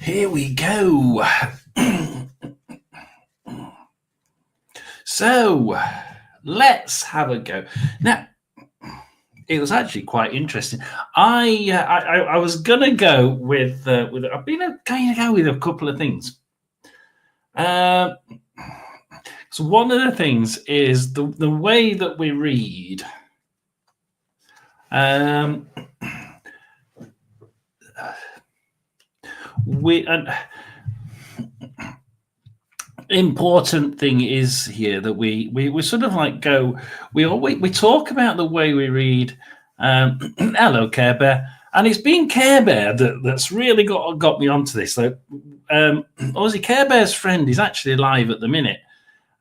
Here we go. So let's have a go. Now, it was actually quite interesting. I was gonna go with I've been going to go with a couple of things. So one of the things is the way that we read. Important thing is here that we sort of like go. We talk about the way we read. Hello, Care Bear. And it's been Care Bear that's really got me onto this. So, obviously, Care Bear's friend is actually live at the minute.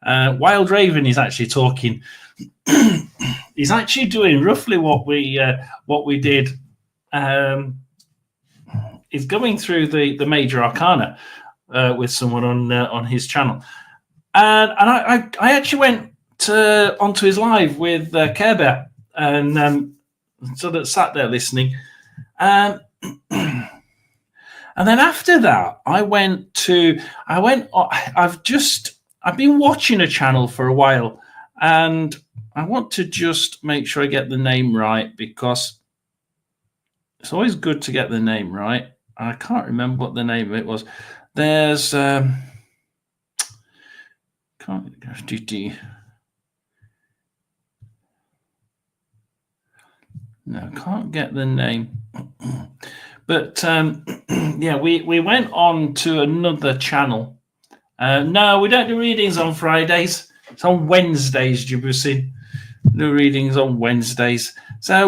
Wild Raven is actually talking. He's actually doing roughly what we did. He's going through the major arcana with someone on his channel, and I actually went onto his live with Care Bear, and sort of sat there listening. And then after that, I've been watching a channel for a while, and I want to just make sure I get the name right, because it's always good to get the name right. I can't remember what the name of it was. There's no, can't get the name. But yeah, we went on to another channel. No, we don't do readings on Fridays. It's on Wednesdays, Jibusin. No readings on Wednesdays. So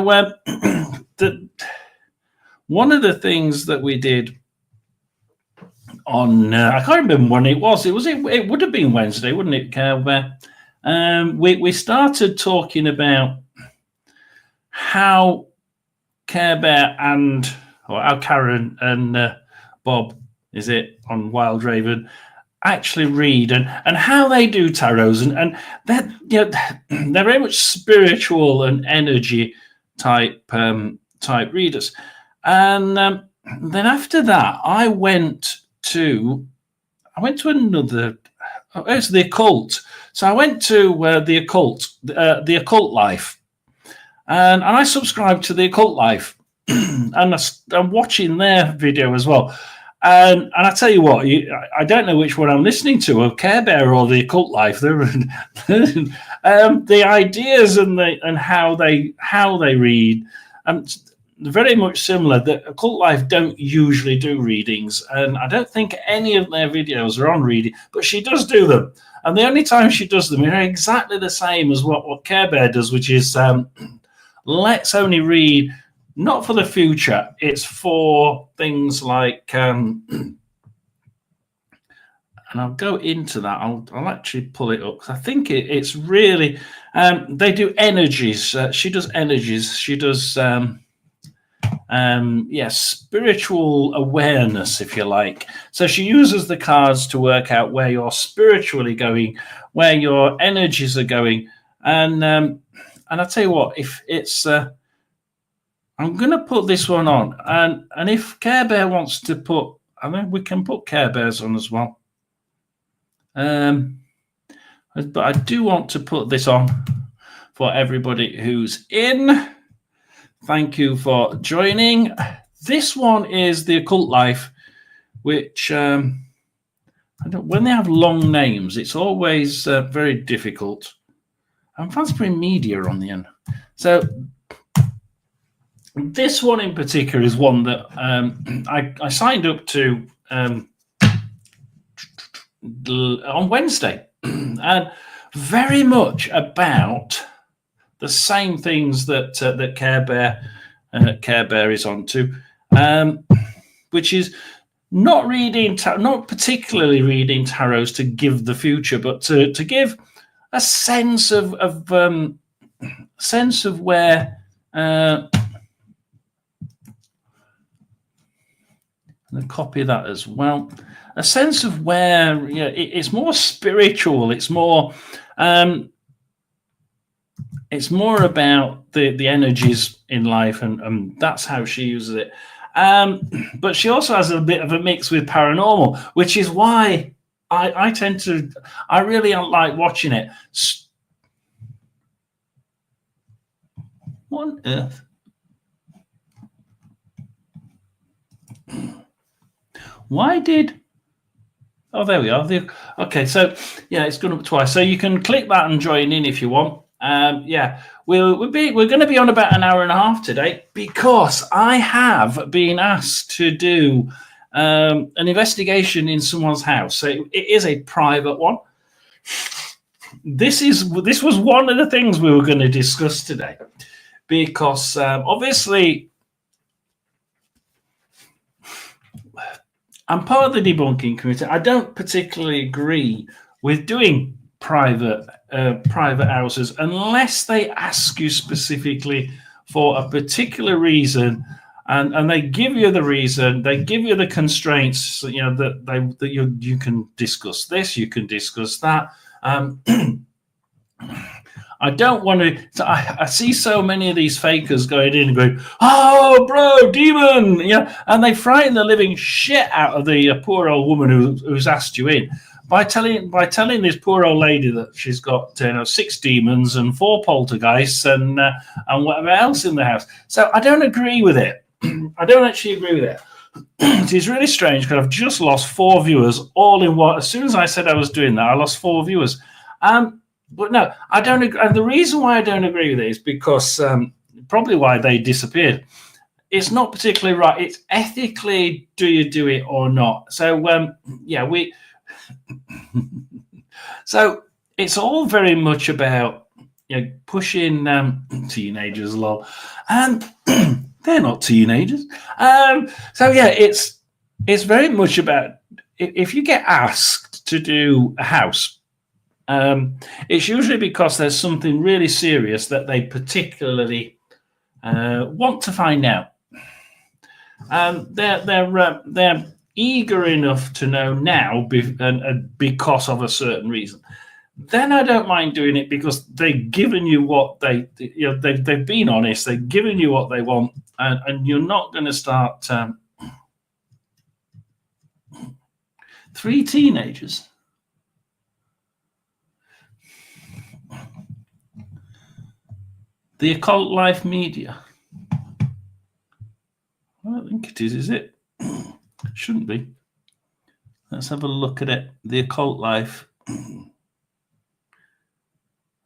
one of the things that we did on I can't remember when it was. It would have been Wednesday, wouldn't it, Care Bear? We started talking about how Care Bear how Karen and Bob, is it, on Wild Raven, actually read, and how they do tarots, and they're very much spiritual and energy type readers. And then after that, I went to another. It's the occult. So I went to the occult life, and I subscribed to the occult life, and I'm watching their video as well. And I tell you what, I don't know which one I'm listening to, of Care Bear or the occult life. The ideas and how they read, very much similar. The occult life don't usually do readings, and I don't think any of their videos are on reading, but she does do them. And the only time she does them are exactly the same as what Care Bear does, which is let's only read, not for the future, it's for things like, and I'll go into that. I'll actually pull it up, because I think it's really, they do energies. She does energies. She does, spiritual awareness, if you like. So she uses the cards to work out where you're spiritually going, where your energies are going. And I tell you what, if it's, I'm going to put this one on, and if Care Bear wants to put, I mean, we can put Care Bears on as well. But I do want to put this on for everybody who's in. Thank you for joining. This one is the Occult Life, which when they have long names, it's always very difficult. And Fancy Media on the end. So this one in particular is one that I signed up to on Wednesday, and very much about the same things that Care Bear is onto, which is not particularly reading tarots to give the future, but to give a sense of where. And copy that as well. A sense of where, it's more spiritual. It's more about the energies in life, and that's how she uses it. But she also has a bit of a mix with paranormal, which is why I tend to, I really don't like watching it. What on earth? Why did... Oh, there we are. Okay, so yeah, it's gone up twice. So you can click that and join in if you want. Yeah, we're going to be on about an hour and a half today because I have been asked to do an investigation in someone's house. So it is a private one. This was one of the things we were going to discuss today because obviously I'm part of the debunking committee. I don't particularly agree with doing private houses unless they ask you specifically for a particular reason, and they give you the reason, they give you the constraints, that you can discuss this, you can discuss that. I don't want to. I see so many of these fakers going in and going, "Oh, bro, demon!" And they frighten the living shit out of the poor old woman who's asked you in by telling this poor old lady that she's got 6 demons and 4 poltergeists and whatever else in the house. So I don't agree with it. I don't actually agree with it. It is really strange because I've just lost 4 viewers all in one. As soon as I said I was doing that, I lost 4 viewers. But no, I don't agree. And the reason why I don't agree with it is because probably why they disappeared. It's not particularly right. It's ethically, do you do it or not? So, so it's all very much about pushing teenagers, lol. And they're not teenagers. So, yeah, it's very much about if you get asked to do a house, it's usually because there's something really serious that they particularly want to find out. They're eager enough to know now because of a certain reason. Then I don't mind doing it because they've given you what they've been honest. They've given you what they want, and you're not going to start 3 teenagers. The Occult Life Media. I don't think it is it? Shouldn't be. Let's have a look at it. The Occult Life.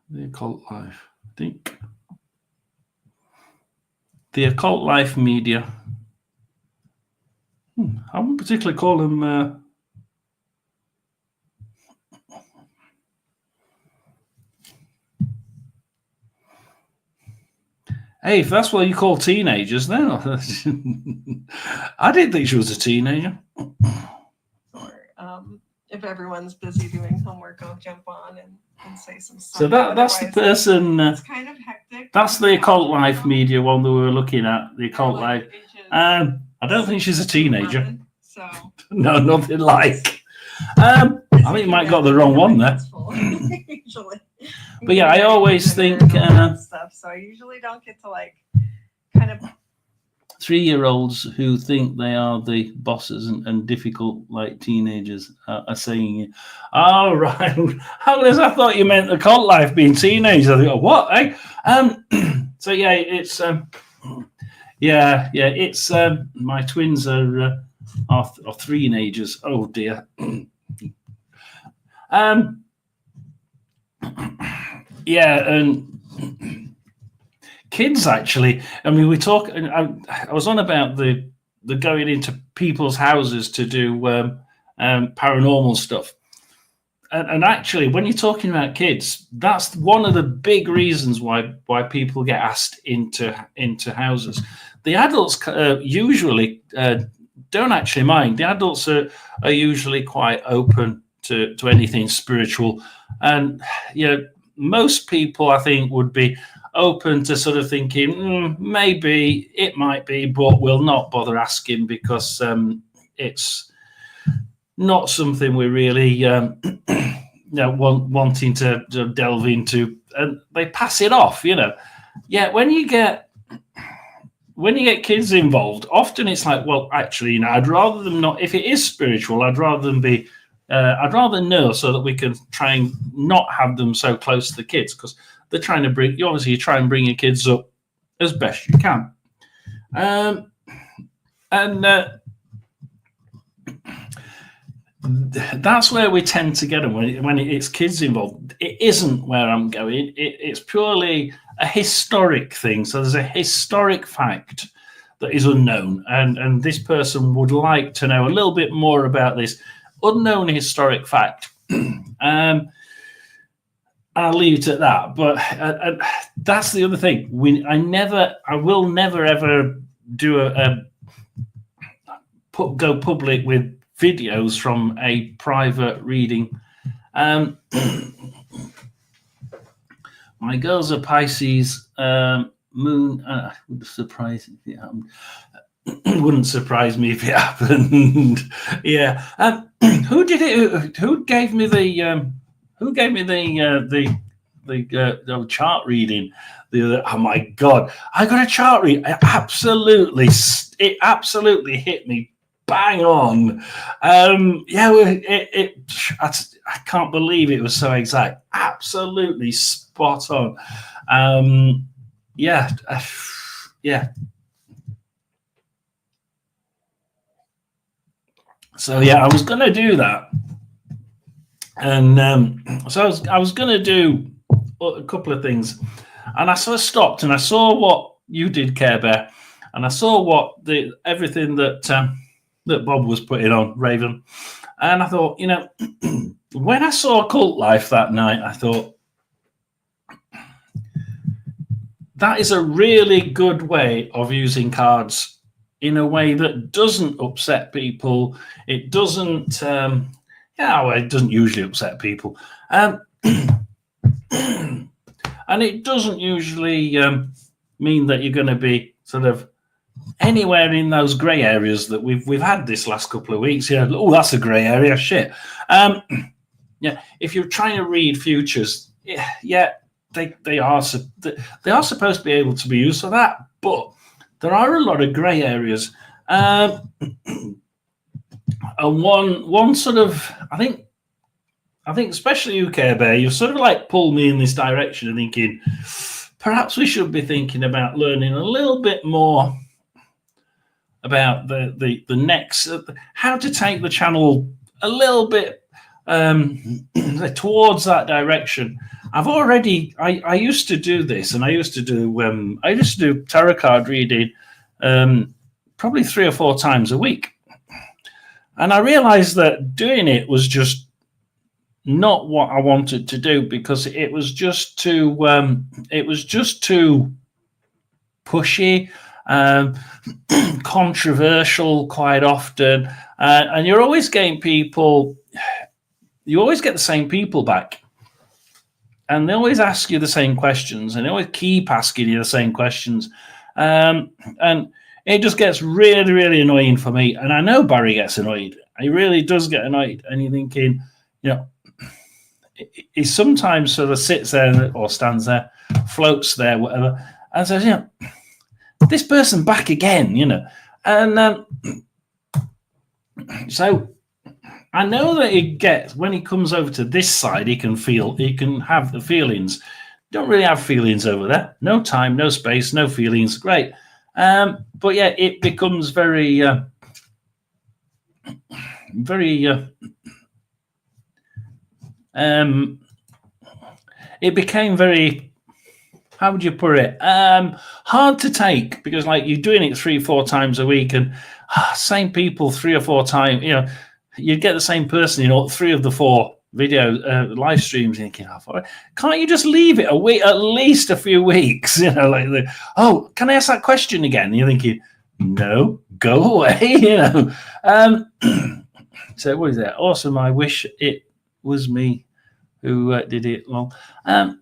The Occult Life. I think. The Occult Life Media. I wouldn't particularly call them... Hey, if that's what you call teenagers, then I didn't think she was a teenager. Or if everyone's busy doing homework, I'll jump on and say some stuff. So that's the person. It's kind of hectic. That's the Occult Life Media one that we were looking at. The Occult Life. I don't think she's a teenager. So no, nothing like. I think you might got the wrong one there. Usually. But yeah, I always think stuff. So I usually don't get to kind of 3-year-olds who think they are the bosses and difficult like teenagers are saying, "Oh right, I thought you meant the cult life being teenagers." I think, what? Eh? So yeah, it's it's my twins are 3-nagers. Oh dear. And kids actually. I mean, we talk. I was on about the going into people's houses to do paranormal stuff, and actually, when you're talking about kids, that's one of the big reasons why people get asked into houses. The adults usually don't actually mind. The adults are usually quite open to anything spiritual, and most people I think would be open to sort of thinking maybe it might be, but we'll not bother asking because it's not something we're really wanting to delve into, and they pass it off. Yeah, when you get when you get kids involved, often it's like, well, actually, I'd rather them not. If it is spiritual, I'd rather them be. I'd rather know so that we can try and not have them so close to the kids, because they're trying to bring. You obviously try and bring your kids up as best you can, and that's where we tend to get them when it's kids involved. It isn't where I'm going. It's purely a historic thing. So there's a historic fact that is unknown, and this person would like to know a little bit more about this unknown historic fact. I'll leave it at that. But that's the other thing. I will never ever do go public with videos from a private reading. My girls are Pisces moon. Wouldn't surprise me if it happened. Yeah. Who did it? Who gave me the? Who gave me the chart reading? Oh my God! I got a chart read. It absolutely hit me bang on. Yeah, I can't believe it was so exact. Absolutely spot on. Yeah. So yeah, I was going to do that, and so I was going to do a couple of things, and I sort of stopped and I saw what you did, Care Bear, and I saw what everything that Bob was putting on Raven, and I thought, when I saw Cult Life that night, I thought that is a really good way of using cards in a way that doesn't upset people. It doesn't, it doesn't usually upset people. And it doesn't usually mean that you're going to be sort of anywhere in those grey areas that we've had this last couple of weeks. Oh, that's a grey area. Shit. If you're trying to read futures, they are supposed to be able to be used for that, but there are a lot of grey areas. And one sort of, I think especially you, Care Bear, you've sort of like pulled me in this direction and thinking, perhaps we should be thinking about learning a little bit more about the next, how to take the channel a little bit towards that direction. I used to do this, and I used to do tarot card reading probably 3 or 4 times a week, and I realized that doing it was just not what I wanted to do, because it was just too pushy, controversial quite often, and you're always getting people. You always get the same people back, and they always ask you the same questions, and they always keep asking you the same questions, and it just gets really, really annoying for me. And I know Barry gets annoyed. He really does get annoyed, and you're thinking, he sometimes sort of sits there or stands there, floats there, whatever, and says, this person back again, and so I know that when he comes over to this side, he can have the feelings. Don't really have feelings over there. No time, no space, no feelings. Great. But yeah, it becomes very, it became very, how would you put it? Hard to take, because like you're doing it 3-4 times a week, and same people 3 or 4 times, you'd get the same person in 3 of the 4 video live streams, thinking, can't you just leave it a week, at least a few weeks? Can I ask that question again? And you're thinking, no, go away. So what is that? Awesome. I wish it was me who did it. Well, I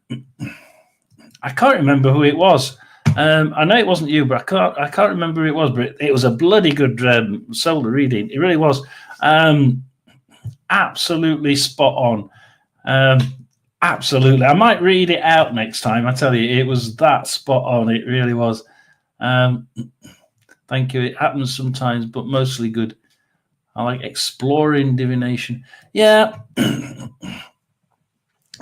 can't remember who it was. I know it wasn't you, but I can't remember who it was. But it was a bloody good solar reading. It really was. Absolutely spot on. Absolutely. I might read it out next time. I tell you, it was that spot on. It really was. Thank you. It happens sometimes, but mostly good. I like exploring divination. Yeah.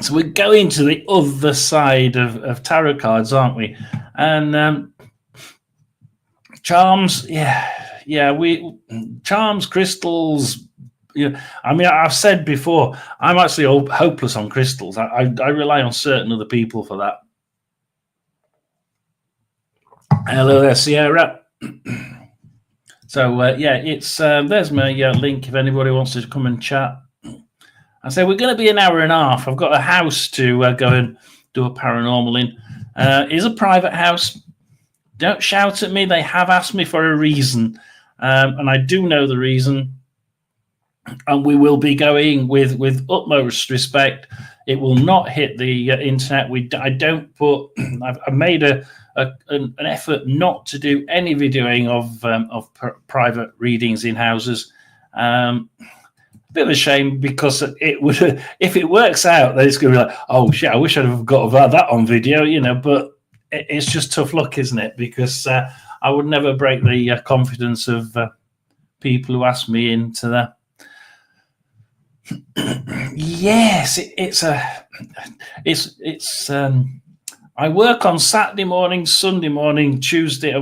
So we're going to the other side of tarot cards, aren't we? And charms, we charms, crystals. Yeah, I mean, I've said before, I'm actually hopeless on crystals. I rely on certain other people for that. Hello there, Sierra. So it's there's my link if anybody wants to come and chat. I say we're going to be an hour and a half. I've got a house to go and do a paranormal in. It is a private house. Don't shout at me. They have asked me for a reason, and I do know the reason. And we will be going with utmost respect. It will not hit the internet. I don't put. I've made an effort not to do any videoing of private readings in houses. Bit of a shame because it would, if it works out, then it's going to be like, oh shit, I wish I'd have got that on video, But it's just tough luck, isn't it? Because I would never break the confidence of people who ask me into that. Yes, I work on Saturday morning, Sunday morning, Tuesday,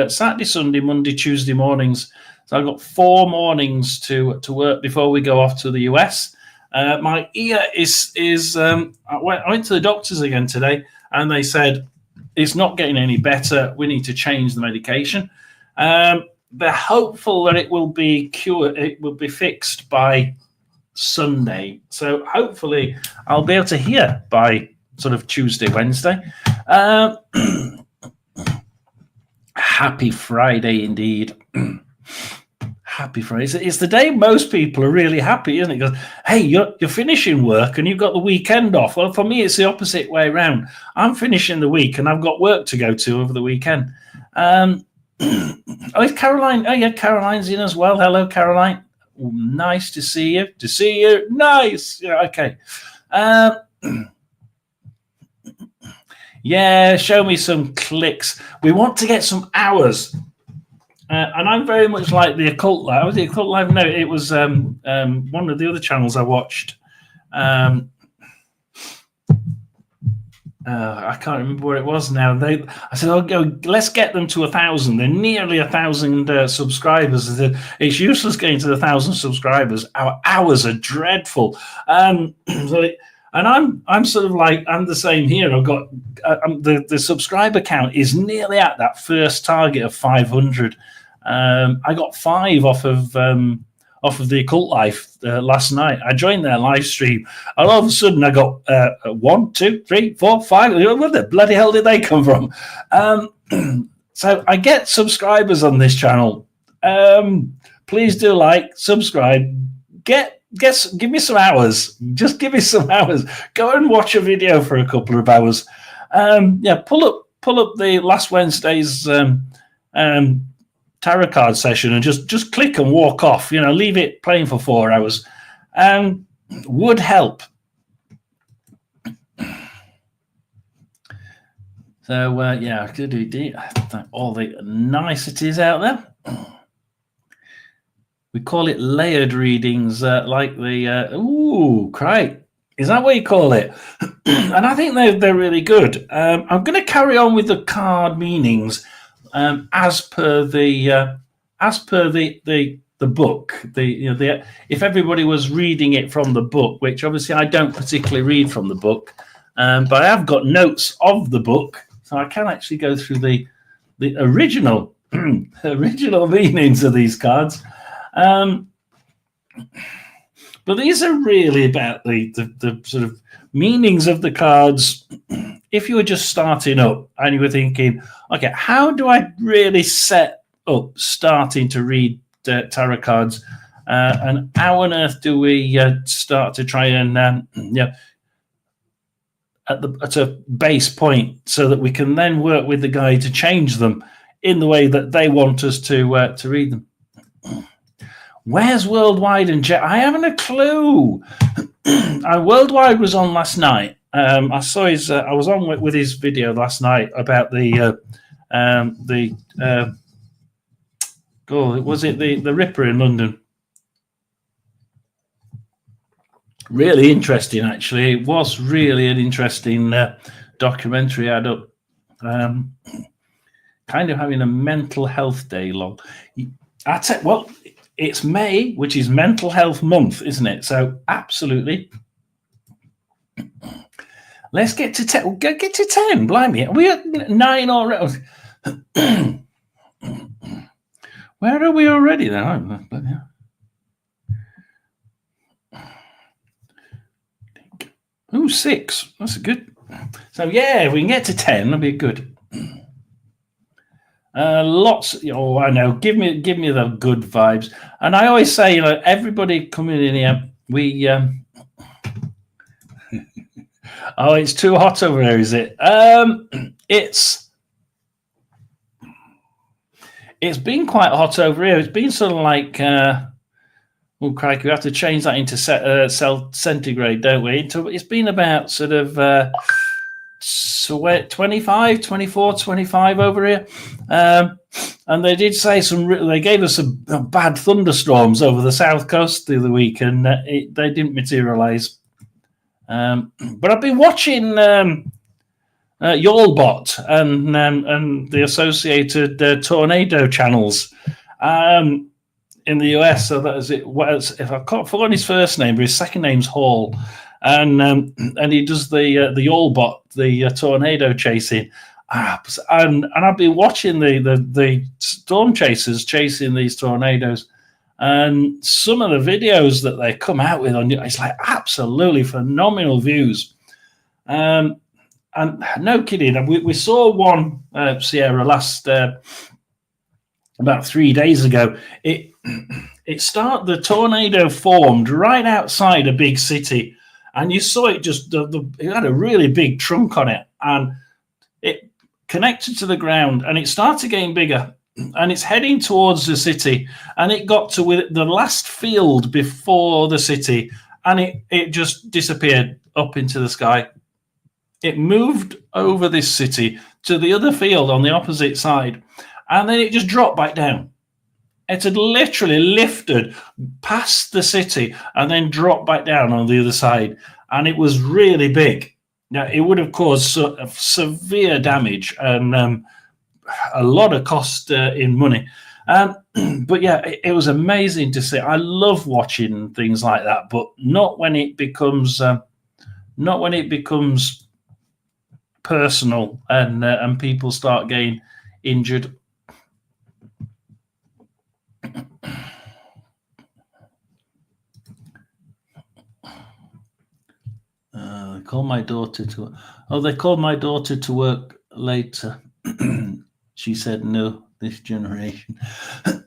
Saturday, Sunday, Monday, Tuesday mornings. So I've got 4 mornings to work before we go off to the US. My ear is I went to the doctors again today, and they said it's not getting any better. We need to change the medication. They're hopeful that it will be cured. It will be fixed by Sunday. So hopefully I'll be able to hear by sort of Tuesday, Wednesday. Happy Friday indeed. Happy Friday. It's the day most people are really happy, isn't it? Because, hey, you're finishing work and you've got the weekend off. Well, for me, it's the opposite way around. I'm finishing the week and I've got work to go to over the weekend. It's Caroline. Oh, yeah, Caroline's in as well. Hello, Caroline. Nice to see you. Nice. Yeah, okay. Yeah, show me some clicks. We want to get some hours. And I'm very much like the Occult Live. Was it Occult Live? No, it was one of the other channels I watched. I can't remember what it was now. I said, let's get them to 1,000. They're nearly 1,000 subscribers. I said, it's useless getting to 1,000 subscribers. Our hours are dreadful. And I'm sort of like, I'm the same here. I've got the subscriber count is nearly at that first target of 500. I got 5 off of the Occult Life last night. I joined their live stream, and all of a sudden I got 1, 2, 3, 4, 5. Where the bloody hell did they come from? So I get subscribers on this channel. Please do like, subscribe, give me some hours. Just give me some hours. Go and watch a video for a couple of hours. Pull up the last Wednesday's tarot card session and just click and walk off. Leave it playing for 4 hours. Would help. So all the niceties out there. We call it layered readings, like the great. Is that what you call it? And I think they're really good. I'm going to carry on with the card meanings as per the book. If everybody was reading it from the book, which obviously I don't particularly read from the book, but I have got notes of the book, so I can actually go through the original original meanings of these cards. But these are really about the sort of meanings of the cards. If you were just starting up and you were thinking, okay, how do I really set up starting to read tarot cards? And how on earth do we start to try and at a base point so that we can then work with the guide to change them in the way that they want us to read them? Where's Worldwide and Jet? I haven't a clue. Worldwide was on last night. I saw his. I was on with his video last night about the Was it the Ripper in London? Really interesting, actually. It was really an interesting documentary. I had up kind of having a mental health day long. Well, it's May, which is Mental Health Month, isn't it? So absolutely. Let's get to 10. Get to 10. Blimey, are we at 9 already? Where are we already then? Oh, 6. That's good. So yeah, if we can get to 10, that'll be good. Lots. Oh, I know. Give me the good vibes. And I always say, everybody coming in here, we. Oh, it's too hot over there, is it? It's been quite hot over here. It's been sort of like. Oh, crikey, we have to change that into centigrade, don't we? It's been about sort of 25, 24, 25 over here. And they did say they gave us some bad thunderstorms over the south coast the other week, and they didn't materialize. But I've been watching Yallbot and the associated tornado channels. In the US, so that is it. If I can't forget his first name, but his second name's Hall, and he does the Yallbot, the tornado chasing. And I've been watching the storm chasers chasing these tornadoes, and some of the videos that they come out with it's like absolutely phenomenal views. And no kidding, we saw one Sierra last about 3 days ago. The tornado formed right outside a big city, and you saw it it had a really big trunk on it, and it connected to the ground, and it started getting bigger, and it's heading towards the city, and it got to the last field before the city, and it just disappeared up into the sky. It moved over this city to the other field on the opposite side, and then it just dropped back down. It had literally lifted past the city and then dropped back down on the other side. And it was really big. Now, it would have caused severe damage and a lot of cost in money. But yeah, it was amazing to see. I love watching things like that, but not when it becomes personal and people start getting injured. They called my daughter to. Oh, they called my daughter to work later. She said no. This generation.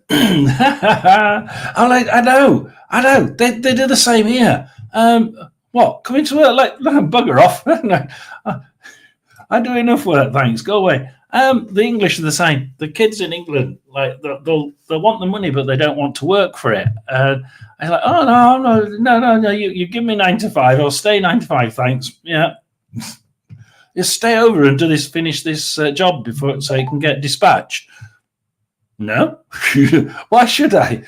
I know. They do the same here. What? Coming to work like bugger off. I do enough work, thanks. Go away. The English are the same. The kids in England, like they'll want the money, but they don't want to work for it. I'm like, oh no. You give me 9 to 5. I'll stay 9 to 5, thanks. Yeah, just stay over and finish this job before so you can get dispatched. No, why should I?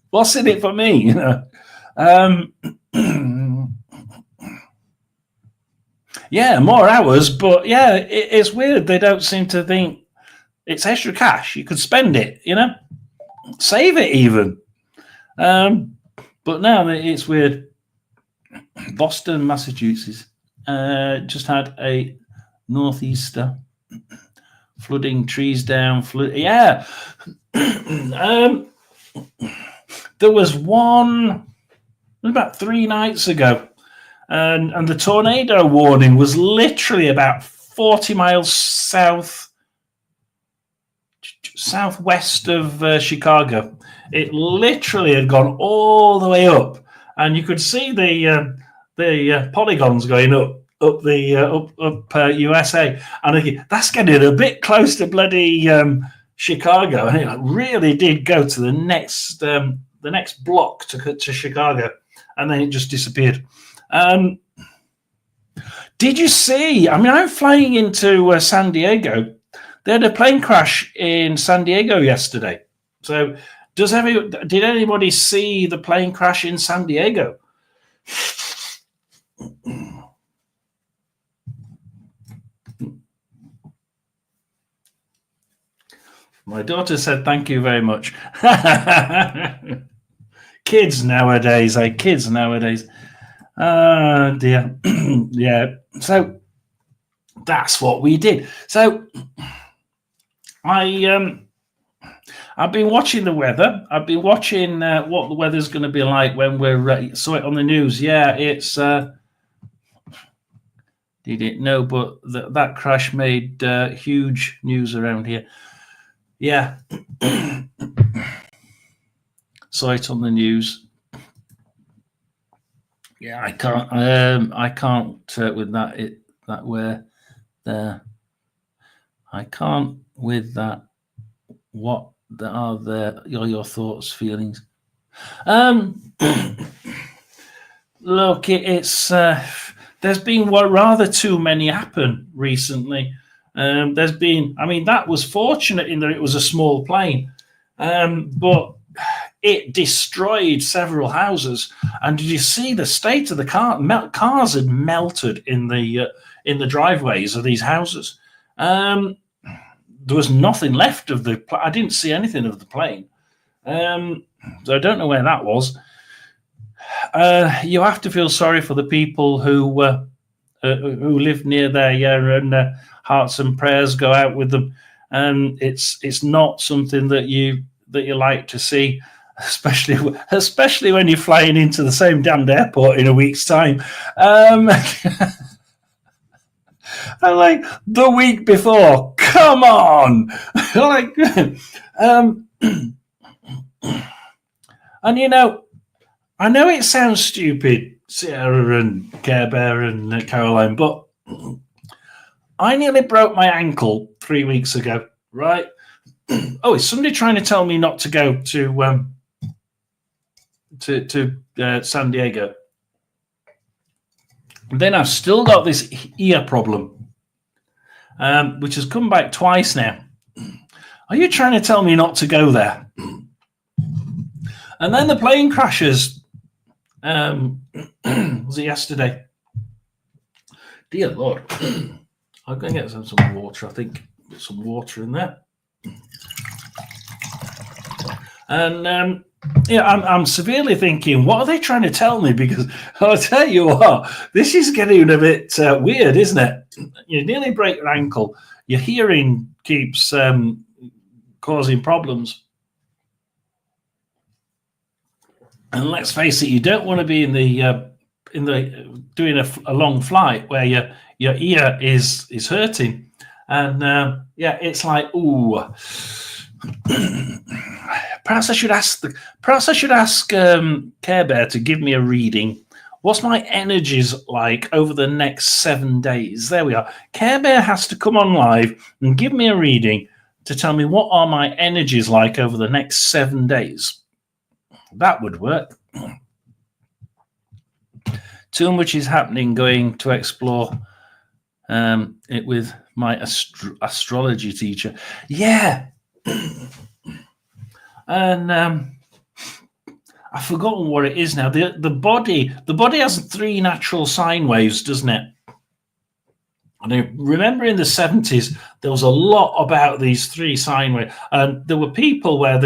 What's in it for me? Yeah, more hours, but yeah, it's weird. They don't seem to think it's extra cash. You could spend it, save it even. But no, it's weird. Boston, Massachusetts, just had a northeaster, flooding, trees down. Yeah, there was one about 3 nights ago. And the tornado warning was literally about 40 miles southwest of Chicago. It literally had gone all the way up, and you could see the polygons going up USA. And that's getting a bit close to bloody Chicago, and it really did go to the next block to Chicago, and then it just disappeared. Did you see? I mean, I'm flying into San Diego they had a plane crash in San Diego yesterday. So, did anybody see the plane crash in San Diego? My daughter said, "Thank you very much." Kids nowadays, kids nowadays. Oh dear. Yeah. So that's what we did. So I've been watching the weather. I've been watching what the weather's going to be like when we're saw it on the news. Yeah, it's didn't know, but that crash made huge news around here. Yeah, saw it on the news. Yeah, I can't with that where there. I can't with that. What are your thoughts, feelings? Look, it's there's been rather too many happen recently. There's been, I mean, that was fortunate in that it was a small plane, but it destroyed several houses. And did you see the state of the car? Cars had melted in the driveways of these houses. There was nothing left of the. I didn't see anything of the plane, so I don't know where that was. You have to feel sorry for the people who live near there, and hearts and prayers go out with them. It's not something that you like to see, especially when you're flying into the same damned airport in a week's time. I'm like, the week before, come on. Like, and you know, I know it sounds stupid, Sarah and Care Bear and Caroline, but I nearly broke my ankle 3 weeks ago, right? Oh, is somebody trying to tell me not to go to San Diego? And then I've still got this ear problem, which has come back twice now. Are you trying to tell me not to go there? And then the plane crashes. Was it yesterday? Dear Lord. I'm going to get some water, I think. Get some water in there. And yeah, I'm severely thinking, what are they trying to tell me? Because I'll tell you what, this is getting a bit weird, isn't it? You nearly break your ankle. Your hearing keeps causing problems. And let's face it, you don't want to be in the doing a long flight where your ear is hurting, and yeah, it's like, ooh. Perhaps I should ask Care Bear to give me a reading. What's my energies like over the next 7 days? There we are. Care Bear has to come on live and give me a reading to tell me what are my energies like over the next 7 days. That would work. Too much is happening. Going to explore it with my astrology teacher. Yeah. And I've forgotten what it is now. The body has 3 natural sine waves, doesn't it? And I remember in the 70s there was a lot about these 3 sine waves, and there were people where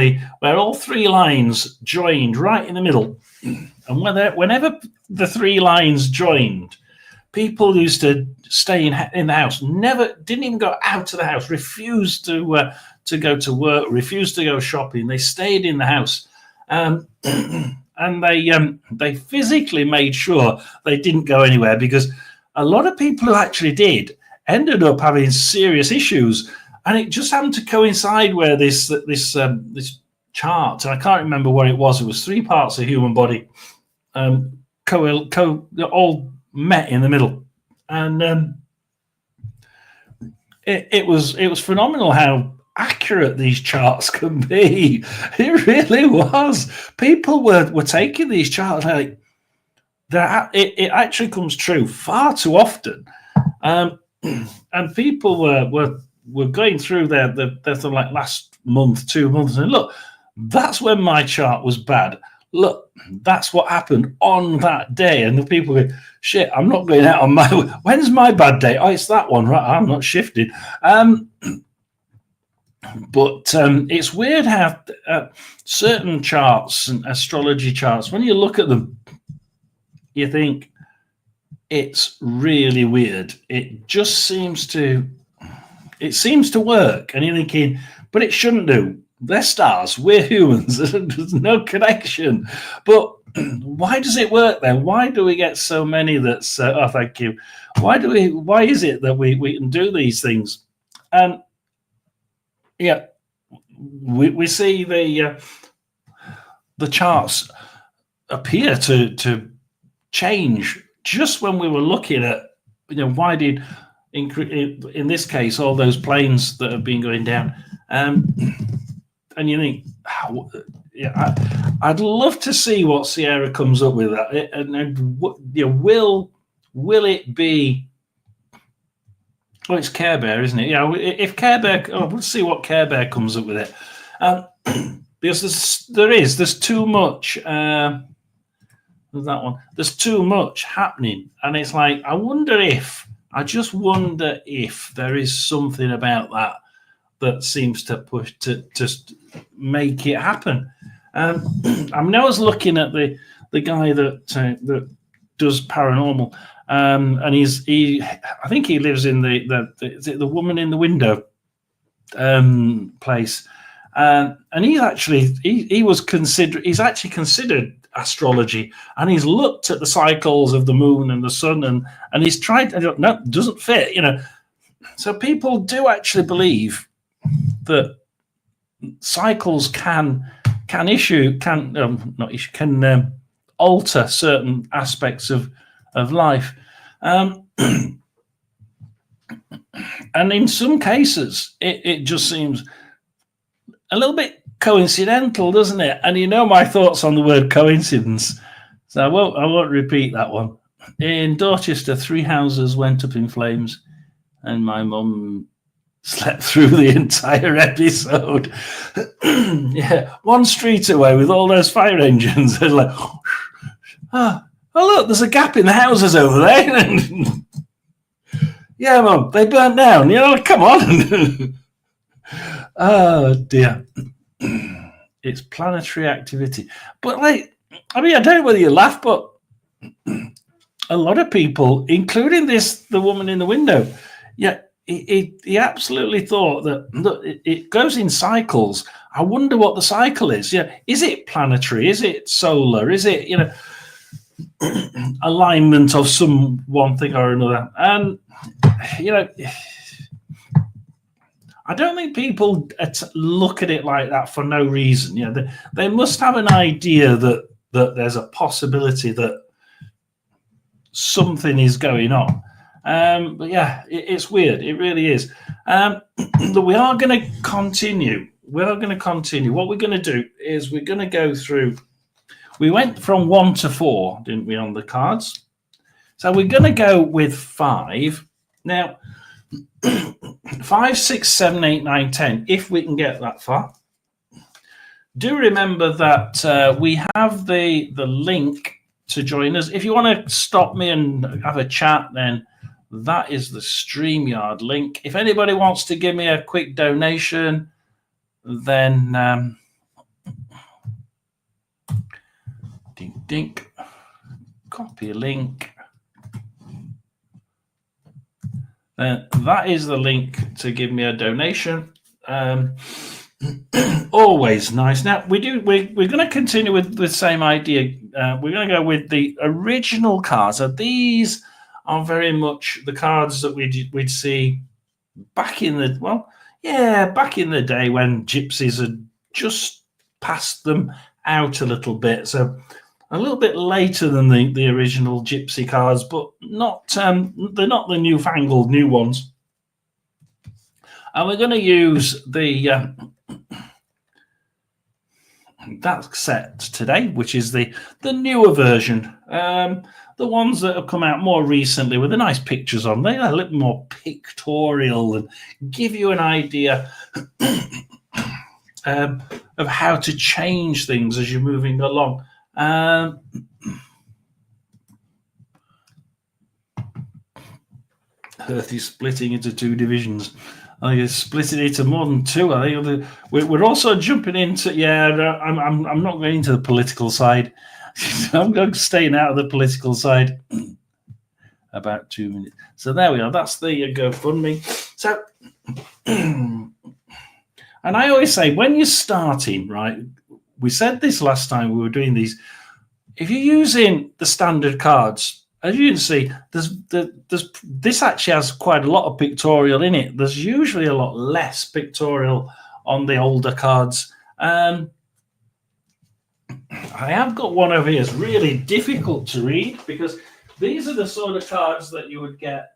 all 3 lines joined right in the middle, and whenever the 3 lines joined, people used to stay in the house. Didn't even go out of the house. Refused to go to work. Refused to go shopping. They stayed in the house, and they physically made sure they didn't go anywhere, because a lot of people who actually did ended up having serious issues, and it just happened to coincide where this chart, and I can't remember what it was. It was 3 parts of the human body, all met in the middle, and it was phenomenal how accurate these charts can be. It really was. People were taking these charts like it actually comes true far too often, and people were were going through the like last month, 2 months, and look, that's when my chart was bad. Look, that's what happened on that day. And the people go, shit, I'm not going out on my, when's my bad day? Oh, it's that one, right? I'm not shifting. But it's weird how certain charts and astrology charts, when you look at them, you think it's really weird. It just seems to work. And you're thinking, but it shouldn't do. They're stars. We're humans. There's no connection. But why does it work then? Why do we get so many that's, oh, thank you. Why is it that we can do these things? And yeah, we see the charts appear to change just when we were looking at, why did, in this case, all those planes that have been going down. And you think, I'd love to see what Sierra comes up with. And will it be? Well, it's Care Bear, isn't it? Yeah. If Care Bear, we'll see what Care Bear comes up with it. Because there's too much. That one. There's too much happening, and it's like I just wonder if there is something about that seems to push to just make it happen. I was looking at the guy that does paranormal, and I think he lives in the woman in the window place, and he's actually considered astrology, and he's looked at the cycles of the moon and the sun, and he's tried. No, it doesn't fit, So people do actually believe that cycles can alter certain aspects of life, and in some cases it just seems a little bit coincidental, doesn't it? And my thoughts on the word coincidence, so I won't repeat that one. In Dorchester, 3 houses went up in flames, and my mum slept through the entire episode. Yeah, one street away with all those fire engines. They're like, oh look, there's a gap in the houses over there. Yeah, Mum, they burnt down. Come on. Oh dear. It's planetary activity. But I don't know whether you laugh, but a lot of people, including the woman in the window, yeah, he absolutely thought that, look, it goes in cycles. I wonder what the cycle is. Yeah, is it planetary? Is it solar? Is it alignment of some one thing or another? And I don't think people look at it like that for no reason. They must have an idea that there's a possibility that something is going on. But yeah, it's weird. It really is. We are going to continue. What we're going to do is we're going to go through. We went from 1 to 4, didn't we, on the cards? So we're going to go with 5. Now, 5, 6, 7, 8, 9, 10, if we can get that far. Do remember that we have the link to join us. If you want to stop me and have a chat, then that is the StreamYard link. If anybody wants to give me a quick donation, then dink, copy a link. That is the link to give me a donation. Always nice. Now we're going to continue with the same idea. We're going to go with the original cards. So these are very much the cards that we'd see back in the day when gypsies had just passed them out a little bit. So a little bit later than the original gypsy cards, but not they're not the newfangled new ones. And we're going to use the That's set today, which is the newer version. The ones that have come out more recently with the nice pictures on, they're a little more pictorial and give you an idea of how to change things as you're moving along. Earth is splitting into two divisions. I think it's splitting into more than two. I think we're also jumping into. Yeah, I'm not going into the political side. I'm staying out of the political side. About 2 minutes. So there we are. That's the GoFundMe. So, and I always say when you're starting, right? We said this last time we were doing these. If you're using the standard cards, as you can see, there's this actually has quite a lot of pictorial in it. There's usually a lot less pictorial on the older cards. I have got one over here. It's really difficult to read because these are the sort of cards that you would get.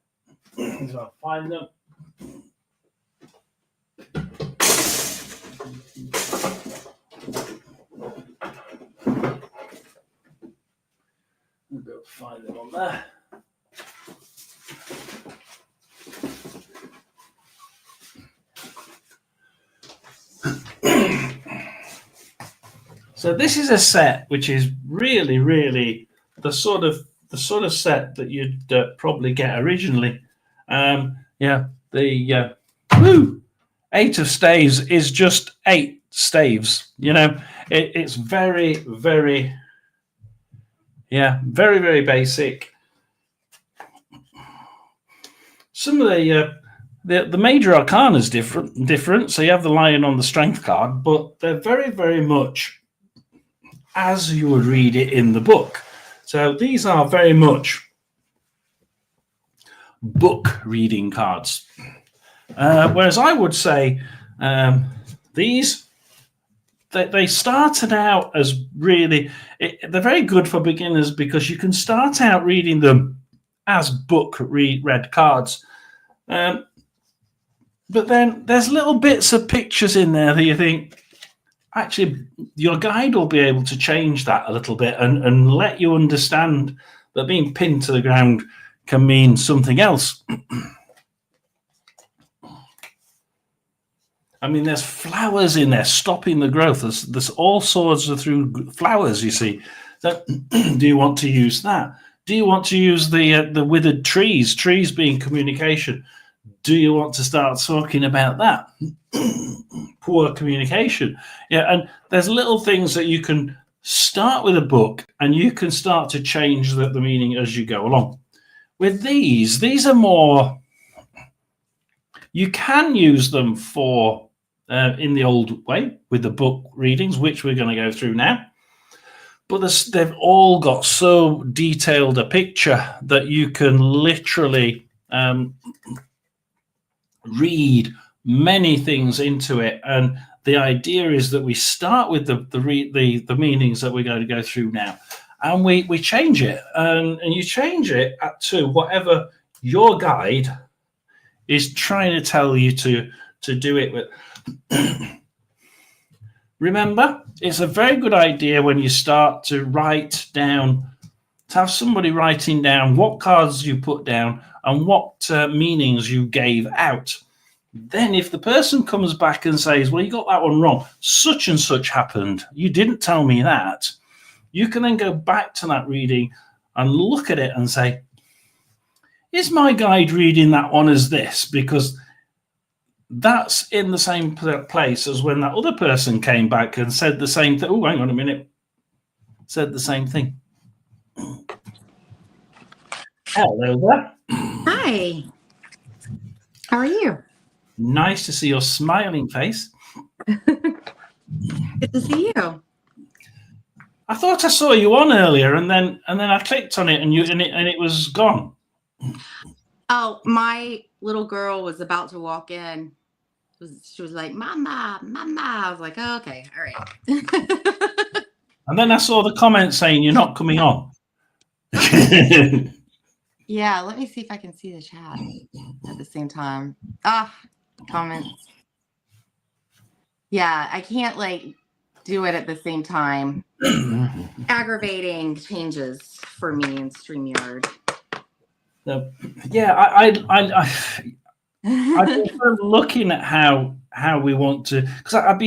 I'll find them. We'll go find them on there. So this is a set which is really, really the sort of set that you'd probably get originally. The Eight of Staves is just 8 staves. It's very, very, very, very basic. Some of the major arcana is different. So you have the lion on the strength card, but they're very, very much as you would read it in the book. So these are very much book reading cards. Whereas I would say these, they started out as really, they're very good for beginners because you can start out reading them as book read cards. But then there's little bits of pictures in there that you think, actually, your guide will be able to change that a little bit and let you understand that being pinned to the ground can mean something else. I mean, there's flowers in there stopping the growth. There's all sorts of through flowers, you see. So, do you want to use that? Do you want to use the withered trees being communication? Do you want to start talking about that? Poor communication. Yeah, and there's little things that you can start with a book and you can start to change the meaning as you go along. With these are more, you can use them for in the old way with the book readings, which we're going to go through now. But they've all got so detailed a picture that you can literally read many things into it. And the idea is that we start with the meanings that we're going to go through now, and we change it, and you change it to whatever your guide is trying to tell you to do it with. Remember, it's a very good idea when you start to write down, to have somebody writing down what cards you put down and what meanings you gave out. Then if the person comes back and says, well, you got that one wrong, such and such happened, you didn't tell me that, you can then go back to that reading and look at it and say, is my guide reading that one as this? Because that's in the same place as when that other person came back and said the same thing. Oh, hang on a minute. Said the same thing. Hello there. Hi. How are you? Nice to see your smiling face. Good to see you. I thought I saw you on earlier, and then I clicked on it, and it was gone. Oh, my little girl was about to walk in. She was like, "Mama, Mama." I was like, oh, "Okay, all right." And then I saw the comment saying you're not coming on. Yeah, let me see if I can see the chat at the same time. Comments. Yeah, I can't do it at the same time. Aggravating changes for me in StreamYard. Yeah, I I've been sort of looking at how we want to, because I've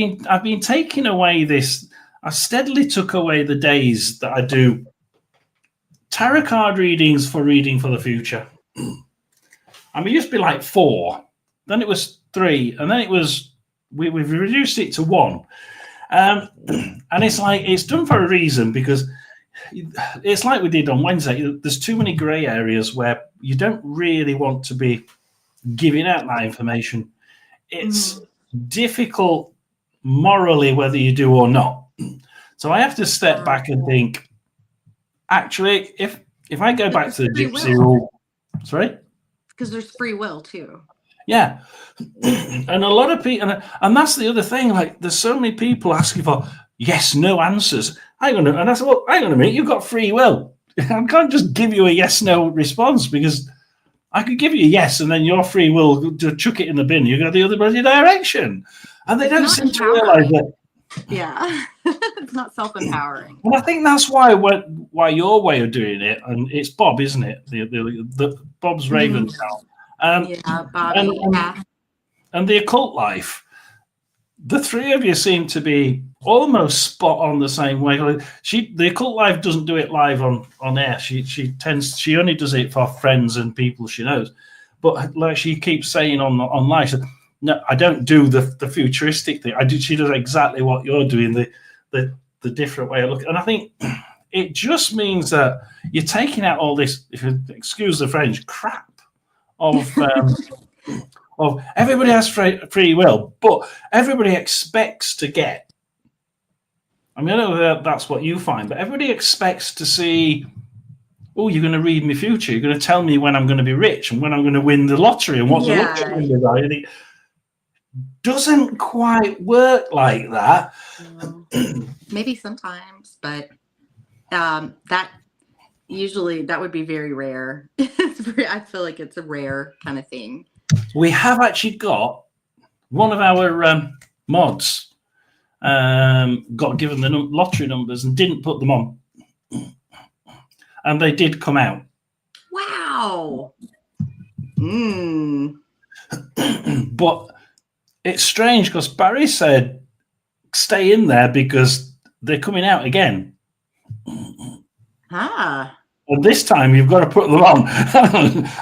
been taking away this. I steadily took away the days that I do tarot card readings for reading for the future. I mean, it used to be like 4, then it was 3, and then it was we've reduced it to 1. And it's like it's done for a reason, because it's like we did on Wednesday. There's too many grey areas where you don't really want to be giving out that information. It's difficult morally whether you do or not. So I have to step back and think, actually, if I go back to the gypsy rule, sorry? Because there's free will too. Yeah. And a lot of people, and that's the other thing, like there's so many people asking for yes, no answers. And I said, well, hang on a minute, you've got free will. I can't just give you a yes, no response, because I could give you a yes, and then your free will to chuck it in the bin. You go the other bloody direction, and they don't seem to realize that. Yeah, it's not self-empowering. And I think that's why your way of doing it, and it's Bob, isn't it? The Bob's Raven Town. Yeah, Bobby. And the occult life. The three of you seem to be almost spot on the same way. The occult life doesn't do it live on air. She only does it for friends and people she knows. But like she keeps saying online, she said, no, I don't do the futuristic thing. She does exactly what you're doing, the different way of looking. And I think it just means that you're taking out all this, if you excuse the French, crap of everybody has free will, but everybody expects to get. I mean, I know that's what you find, but everybody expects to see, oh, you're going to read my future. You're going to tell me when I'm going to be rich and when I'm going to win the lottery and what the lottery is. And it doesn't quite work like that. Maybe sometimes, but that would be very rare. I feel like it's a rare kind of thing. We have actually got one of our mods got given the lottery numbers and didn't put them on, and they did come out. Wow. But it's strange because Barry said stay in there because they're coming out again. And this time you've got to put them on.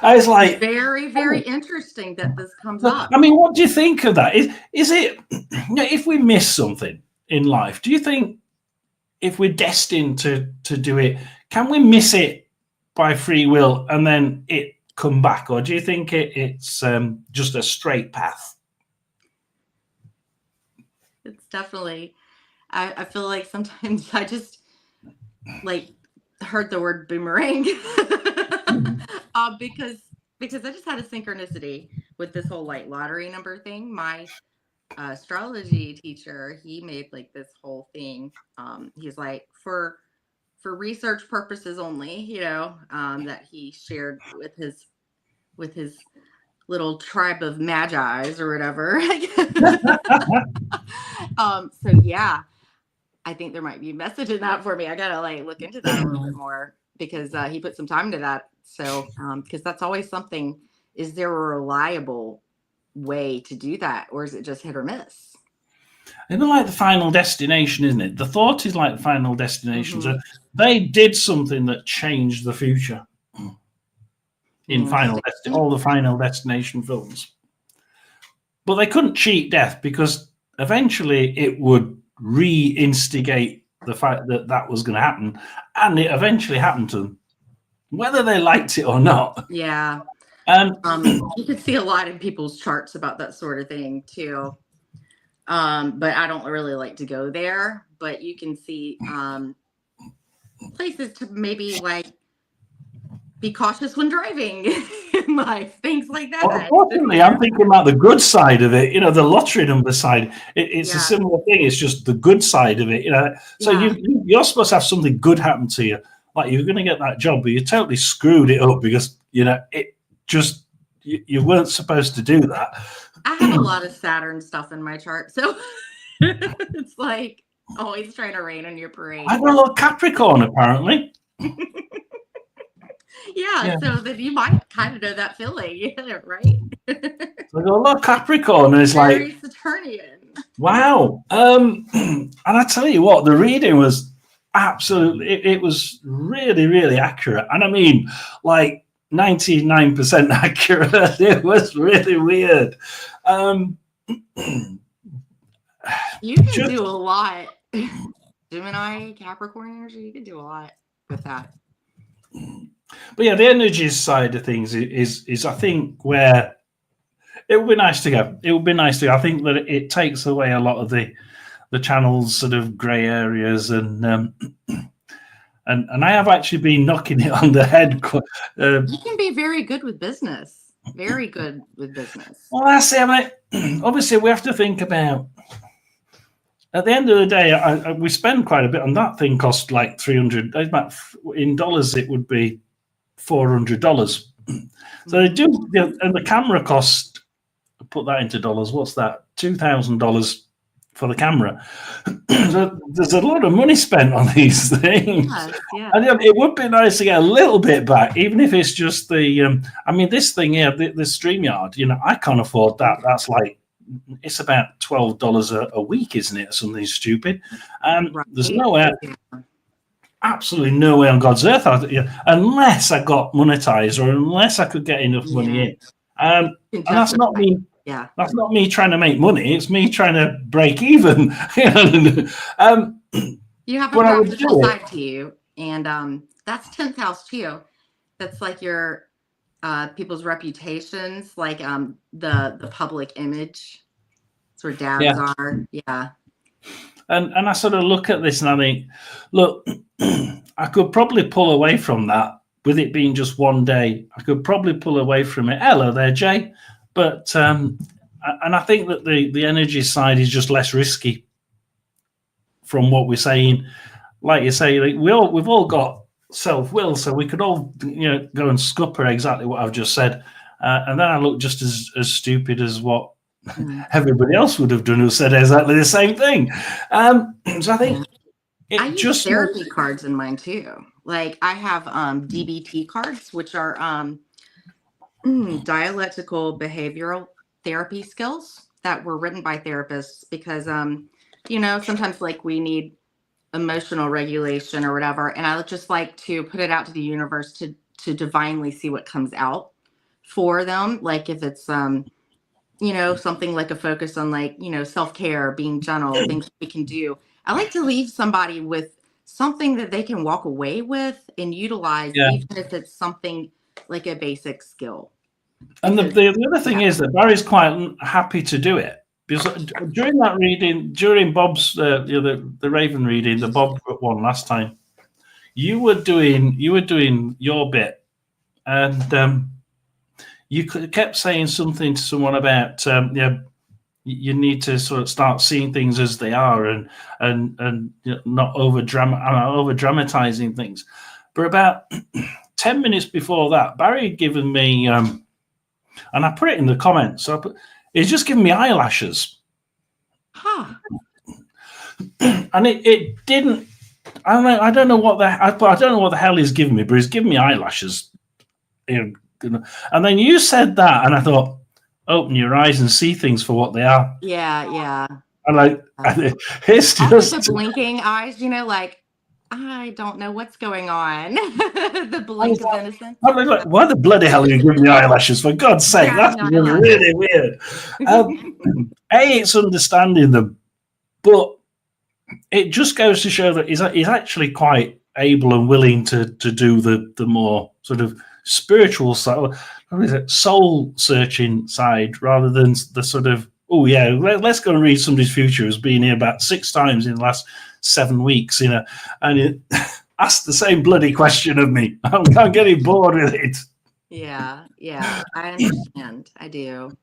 I was like, very, very interesting that this comes up. I mean, what do you think of that? Is it, if we miss something in life, do you think if we're destined to do it, can we miss it by free will and then it come back? Or do you think it's just a straight path? It's definitely, I feel like sometimes I just like heard the word boomerang because I just had a synchronicity with this whole like lottery number thing. My astrology teacher, he made like this whole thing. He's like for research purposes only, that he shared with his little tribe of magi's or whatever. So yeah, I think there might be a message in that for me. I gotta like look into that a little bit more because he put some time into that. So because that's always something. Is there a reliable way to do that, or is it just hit or miss? It's like the final destination, isn't it? The thought is like the final destination. So they did something that changed the future in all the Final Destination films. But they couldn't cheat death because eventually it would reinstigate the fact that was going to happen, and it eventually happened to them, whether they liked it or not. Yeah. You could see a lot in people's charts about that sort of thing too. But I don't really like to go there. But you can see places to maybe like be cautious when driving in life, things like that. Well, unfortunately, I'm thinking about the good side of it. The lottery number side. It's a similar thing. It's just the good side of it. So you're supposed to have something good happen to you, like you're going to get that job, but you totally screwed it up because it just you weren't supposed to do that. I have a lot of Saturn stuff in my chart, so it's like Always trying to rain on your parade. I got a little Capricorn, apparently. Yeah, so then you might kind of know that feeling, right? So I got a little Capricorn, and it's Very like, Saturnian. wow. And I tell you what, the reading was absolutely, it was really, really accurate. And I mean, like 99% accurate. It was really weird. You can Just- do a lot. Gemini, Capricorn energy, you can do a lot with that. But yeah, the energy side of things is I think where it would be nice to go. It would be nice to go. I think that it takes away a lot of the channel's sort of grey areas, and I have actually been knocking it on the head. You can be very good with business. Very good with business. Well, I say, I mean, obviously, we have to think about. At the end of the day, we spend quite a bit on that thing. Cost like $300. In dollars, it would be $400. So they do, and the camera cost. Put that into dollars. What's that? $2,000 for the camera. So there's a lot of money spent on these things. Yeah. And it would be nice to get a little bit back, even if it's just the. I mean, this thing here, the StreamYard. I can't afford that. That's like. It's about $12 a week, isn't it? Something stupid. Right. There's nowhere, absolutely no way on God's earth, unless I got monetized or unless I could get enough money in. And that's not me. Yeah, that's not me trying to make money. It's me trying to break even. You have a practical side to you, and that's 10th house too. That's like your people's reputations, like the public image. That's where dads are. Yeah. And I sort of look at this and I think, look, I could probably pull away from that with it being just one day. I could probably pull away from it. Hello there, Jay. But and I think that the energy side is just less risky from what we're saying. Like you say, like we've all got self-will, so we could all go and scupper exactly what I've just said, and then I look just as stupid as what everybody else would have done who said exactly the same thing. So I think I use therapy cards in mine too. Like I have DBT cards, which are dialectical behavioral therapy skills that were written by therapists because sometimes like we need emotional regulation or whatever, and I just like to put it out to the universe to divinely see what comes out for them. Like if it's something like a focus on like self-care, being gentle, things we can do. I like to leave somebody with something that they can walk away with and utilize, even if it's something like a basic skill. And the other thing is that Barry's quite happy to do it. Because during that reading, during Bob's the Raven reading, the Bob one last time, you were doing your bit, and you kept saying something to someone about you need to sort of start seeing things as they are and not over dramatizing things. But about 10 minutes before that, Barry had given me and I put it in the comments. So it's just given me eyelashes. Huh. And it didn't. I don't know what the hell he's giving me, but he's giving me eyelashes. And then you said that, and I thought, open your eyes and see things for what they are. Yeah. And like, it's just the blinking eyes. Like I don't know what's going on. The blink of innocence. I'm like, why the bloody hell are you giving me eyelashes? For God's sake, that's really weird. It's understanding them, but it just goes to show that he's actually quite able and willing to do the more sort of spiritual side, soul searching side, rather than the sort of let's go and read somebody's future who's been here about 6 times in the last 7 weeks, and it asked the same bloody question of me. I'm getting bored with it. Yeah, I understand. I do.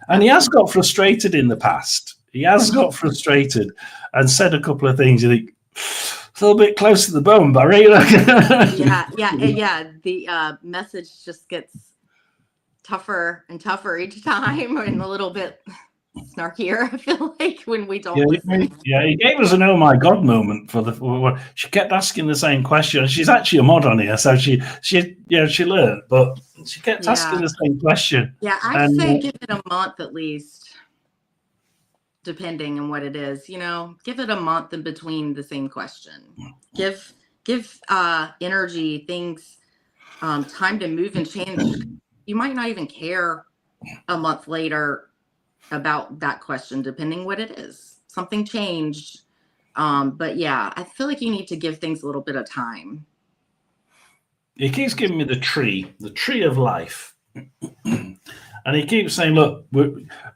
And he has got frustrated in the past. He has got frustrated and said a couple of things. You think it's a little bit close to the bone, Barry. Yeah. The message just gets tougher and tougher each time, and a little bit snarkier. I feel like when we don't Yeah, listen. he gave us an "oh my god" moment she kept asking the same question. She's actually a mod on here, so she learned, but she kept asking Yeah, the same question. yeah. I'd And say give it a month at least, depending on what it is. Give it a month in between the same question. Give energy things time to move and change. You might not even care a month later about that question, depending what it is. Something changed. But yeah, I feel like you need to give things a little bit of time. he keeps giving me the tree of life. And he keeps saying, look,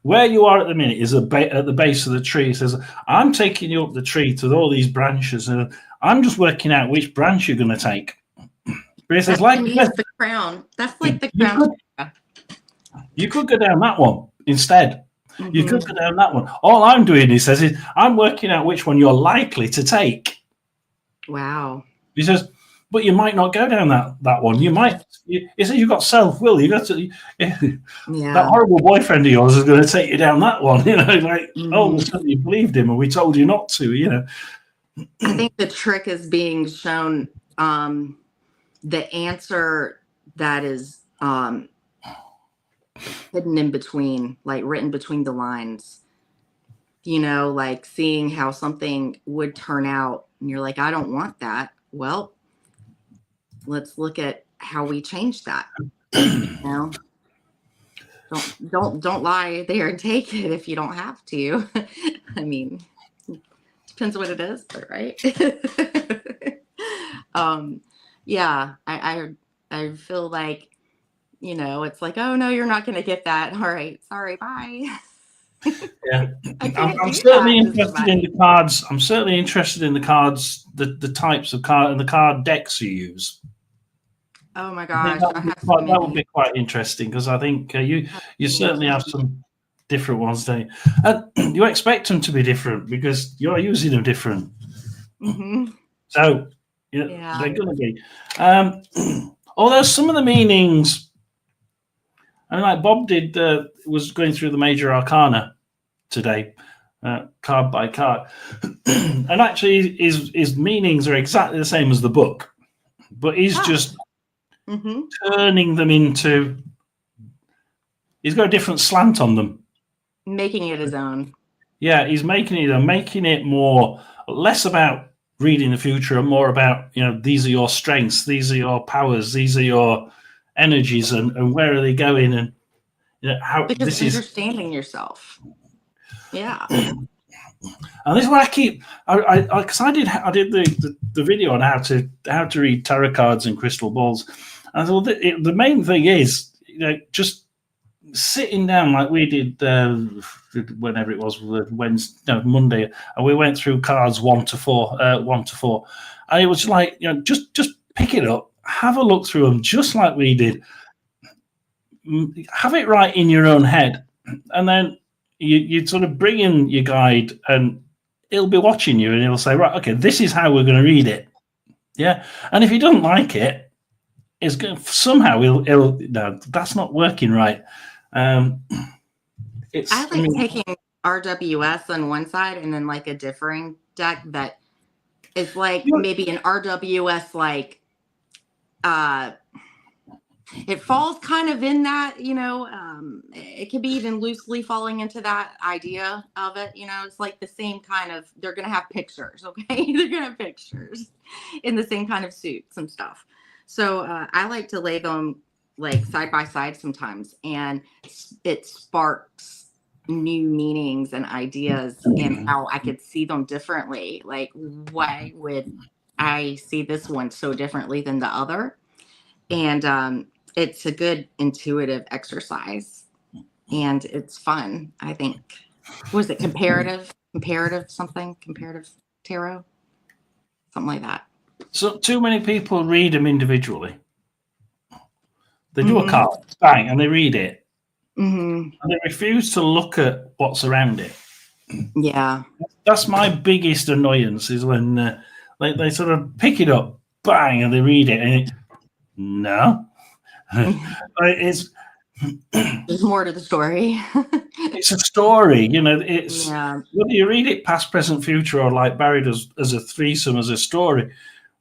where you are at the minute is at the base of the tree. He says, I'm taking you up the tree to all these branches, and I'm just working out which branch you're going to take. But he says, That to me is the crown. That's like the crown. You could go down that one instead. Mm-hmm. You could go down that one. All I'm doing, he says, is I'm working out which one you're likely to take. Wow. He says, but you might not go down that one. You might. He says you've got self-will. You got to. That horrible boyfriend of yours is going to take you down that one. Oh, you believed him, and we told you not to. I think the trick is being shown the answer that is hidden in between, like written between the lines. Like seeing how something would turn out, and you're like, I don't want that. Well, let's look at how we change that. Don't lie there and take it if you don't have to. I mean, depends what it is, but right. Yeah, I feel like, it's like, oh no, you're not going to get that. All right, sorry, bye. Yeah, I'm certainly interested in the cards. I'm certainly interested in the cards, the types of card and the card decks you use. Oh my gosh, that would be quite interesting, because I think you certainly have some different ones, don't you? You expect them to be different because you're using them different. Mm-hmm. So they're going to be. Although some of the meanings, like Bob did, was going through the major arcana today, card by card, and actually his meanings are exactly the same as the book, but he's just turning them into. He's got a different slant on them, making it his own. Yeah, he's making it more less about reading the future and more about these are your strengths, these are your powers, these are your energies, and where are they going, and how because this is understanding yourself. Yeah. And this is what I keep. Because I did the video on how to read tarot cards and crystal balls. And I thought the main thing is just sitting down like we did whenever it was Monday, and we went through cards 1 to 4, and it was like just pick it up, have a look through them, just like we did. Have it right in your own head, and then you sort of bring in your guide, and he'll be watching you, and he'll say, right, okay, this is how we're going to read it. Yeah, and if he doesn't like it, it's going somehow he'll no, that's not working right. I like taking RWS on one side and then like a differing deck that is like maybe an RWS like it falls kind of in that, it could be even loosely falling into that idea of it. It's like the same kind of, they're going to have pictures. Okay. They're going to have pictures in the same kind of suits and stuff. So I like to lay them like side by side sometimes, and it sparks new meanings and ideas and how I could see them differently. Like, why would I see this one so differently than the other? And it's a good intuitive exercise, and it's fun. I think. Was it comparative tarot, something like that? So too many people read them individually. They do a card, bang, and they read it, and they refuse to look at what's around it. Yeah, that's my biggest annoyance, is when they sort of pick it up, bang, and they read it, and no. It's There's more to the story. It's a story, it's Yeah. whether you read it past, present, future, or like Barry does as a threesome, as a story,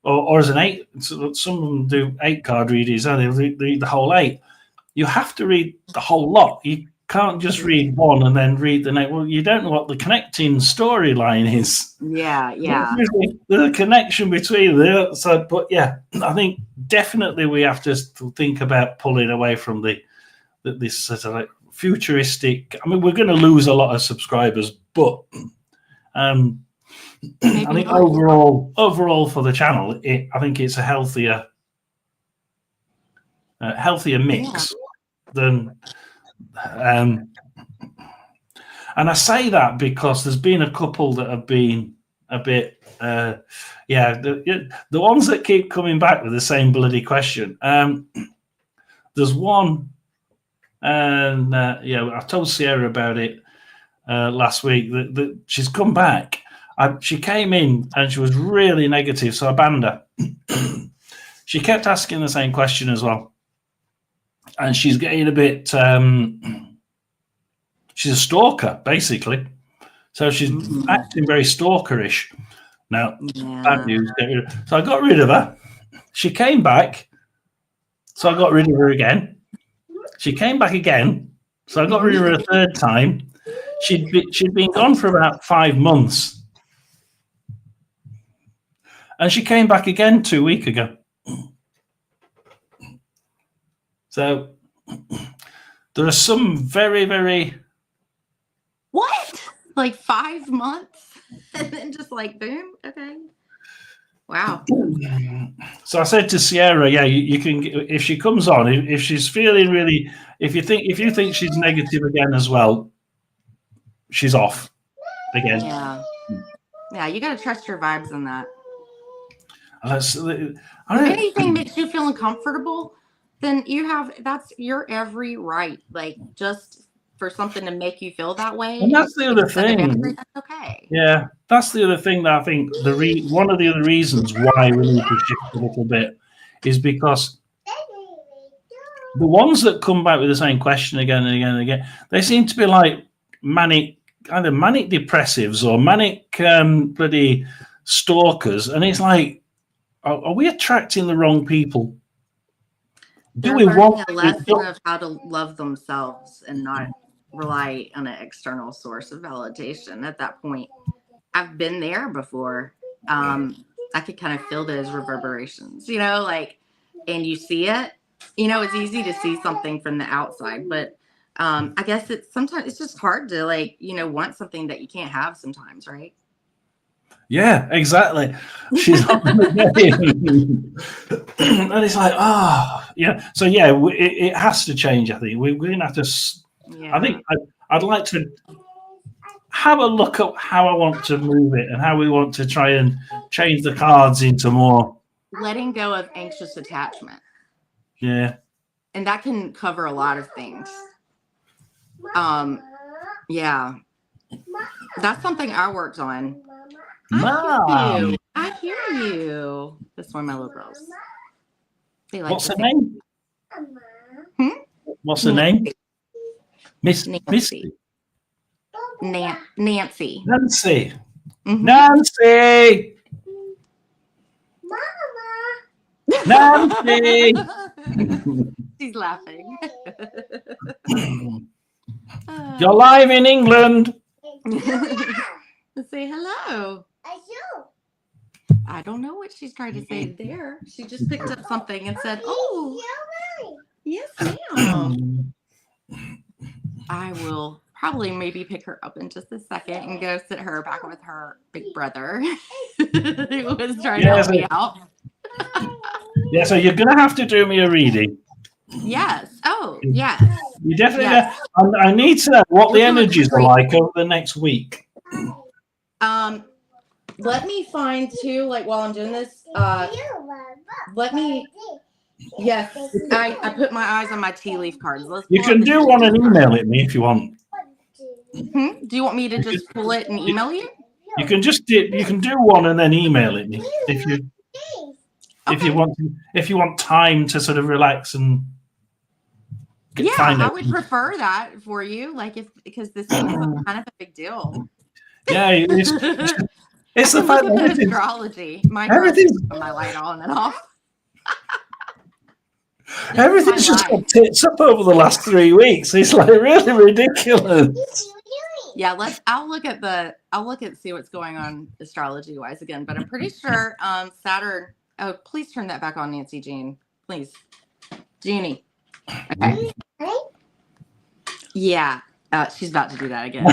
or as an eight. Some of them do 8-card readings, and they read the whole 8. You have to read the whole lot. You can't just read one and then read the next. Well, you don't know what the connecting storyline is. Yeah. There's a connection between them. So, but yeah, I think definitely we have to think about pulling away from this sort of like futuristic. I mean, we're going to lose a lot of subscribers, but I think overall for the channel, I think it's a healthier mix than. And I say that because there's been a couple that have been a bit, the ones that keep coming back with the same bloody question. There's one, and I told Sierra about it last week. That she's come back. She came in and she was really negative, so I banned her. She kept asking the same question as well, and she's getting a bit. She's a stalker, basically. So she's acting very stalkerish. Now, bad news. So I got rid of her. She came back. So I got rid of her again. She came back again. So I got rid of her a third time. She'd been gone for about 5 months. And she came back again 2 weeks ago. So there are some very, very... What? Like 5 months? And then just like, boom, okay. Wow. So I said to Sierra, you can, if she comes on, if she's feeling really, if you think she's negative again as well, she's off again. Yeah, you got to trust your vibes on that. If anything makes you feel uncomfortable, then that's your every right. Like, just for something to make you feel that way. And that's the other thing. That's okay. Yeah, that's the other thing that I think one of the other reasons why we need to shift a little bit is because the ones that come back with the same question again and again and again, they seem to be like either manic depressives or manic bloody stalkers, and it's like, are we attracting the wrong people? Do we want a lesson of how to love themselves and not rely on an external source of validation? At that point, I've been there before. I could kind of feel those reverberations, and you see it. It's easy to see something from the outside, but I guess sometimes it's just hard to want something that you can't have sometimes, right? Yeah, exactly. She's not and it's like, so it has to change. I think we're gonna have to. I think I'd like to have a look at how I want to move it and how we want to try and change the cards into more letting go of anxious attachment. Yeah, and that can cover a lot of things. That's something I worked on. Mom. I hear you. That's one of my little girls. What's her name? What's her name? Miss Nancy. Nancy. Nancy. Mm-hmm. Nancy. Nancy. She's laughing. You're live in England. Say hello. I don't know what she's trying to say there. She just picked up something and said, "Oh, yes, ma'am." I will probably maybe pick her up in just a second and go sit her back with her big brother who was trying to help me out. Yeah, so you're going to have to do me a reading. Yes. Oh, yes. You definitely. Yes. I need to know what the energies are like over the next week. Let me find too, while I'm doing this, let me, yes, I put my eyes on my tea leaf cards. You can do one and email it me if you want. Do you want me to just pull it and email you? You can do one and then email it me if you want time to sort of relax and. find I out. would prefer that for you. Like because this seems like kind of a big deal. Yeah, it's the I can look fact at that the astrology. My girl everything's put my light on and off. This is my everything's just got life. tits up over the last 3 weeks. It's like really ridiculous. Yeah, I'll look at see what's going on astrology wise again, but I'm pretty sure Saturn. Oh, please turn that back on, Nancy Jean. Please. Jeannie. Okay. Yeah. She's about to do that again.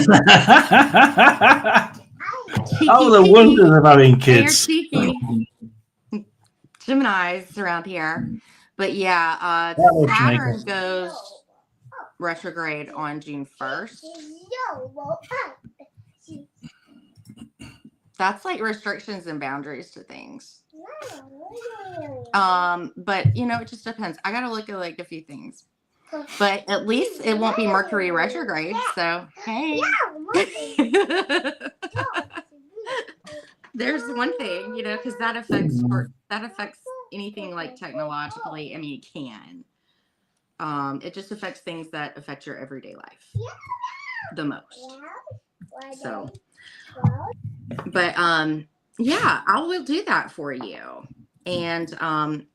Oh, the wonders of having kids. They're cheeky. Gemini's around here. But yeah, That would make Saturn us- goes retrograde on June 1st. That's like restrictions and boundaries to things. But it just depends. I gotta look at like a few things. But at least it won't be Mercury retrograde. So hey. There's one thing, because that affects anything like technologically. I mean, it can. It just affects things that affect your everyday life the most. So, but yeah, I will do that for you. And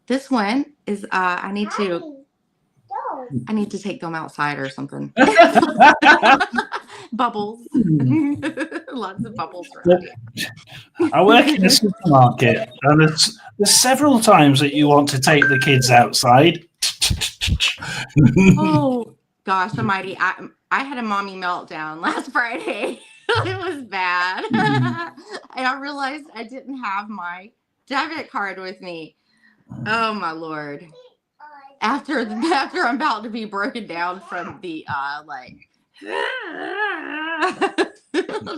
this one is I need to take them outside or something. Bubbles. Lots of bubbles around here. I work in a supermarket, and there's several times that you want to take the kids outside. Oh gosh almighty, I had a mommy meltdown last Friday. It was bad. And I realized I didn't have my debit card with me. Oh my Lord. After I'm about to be broken down from the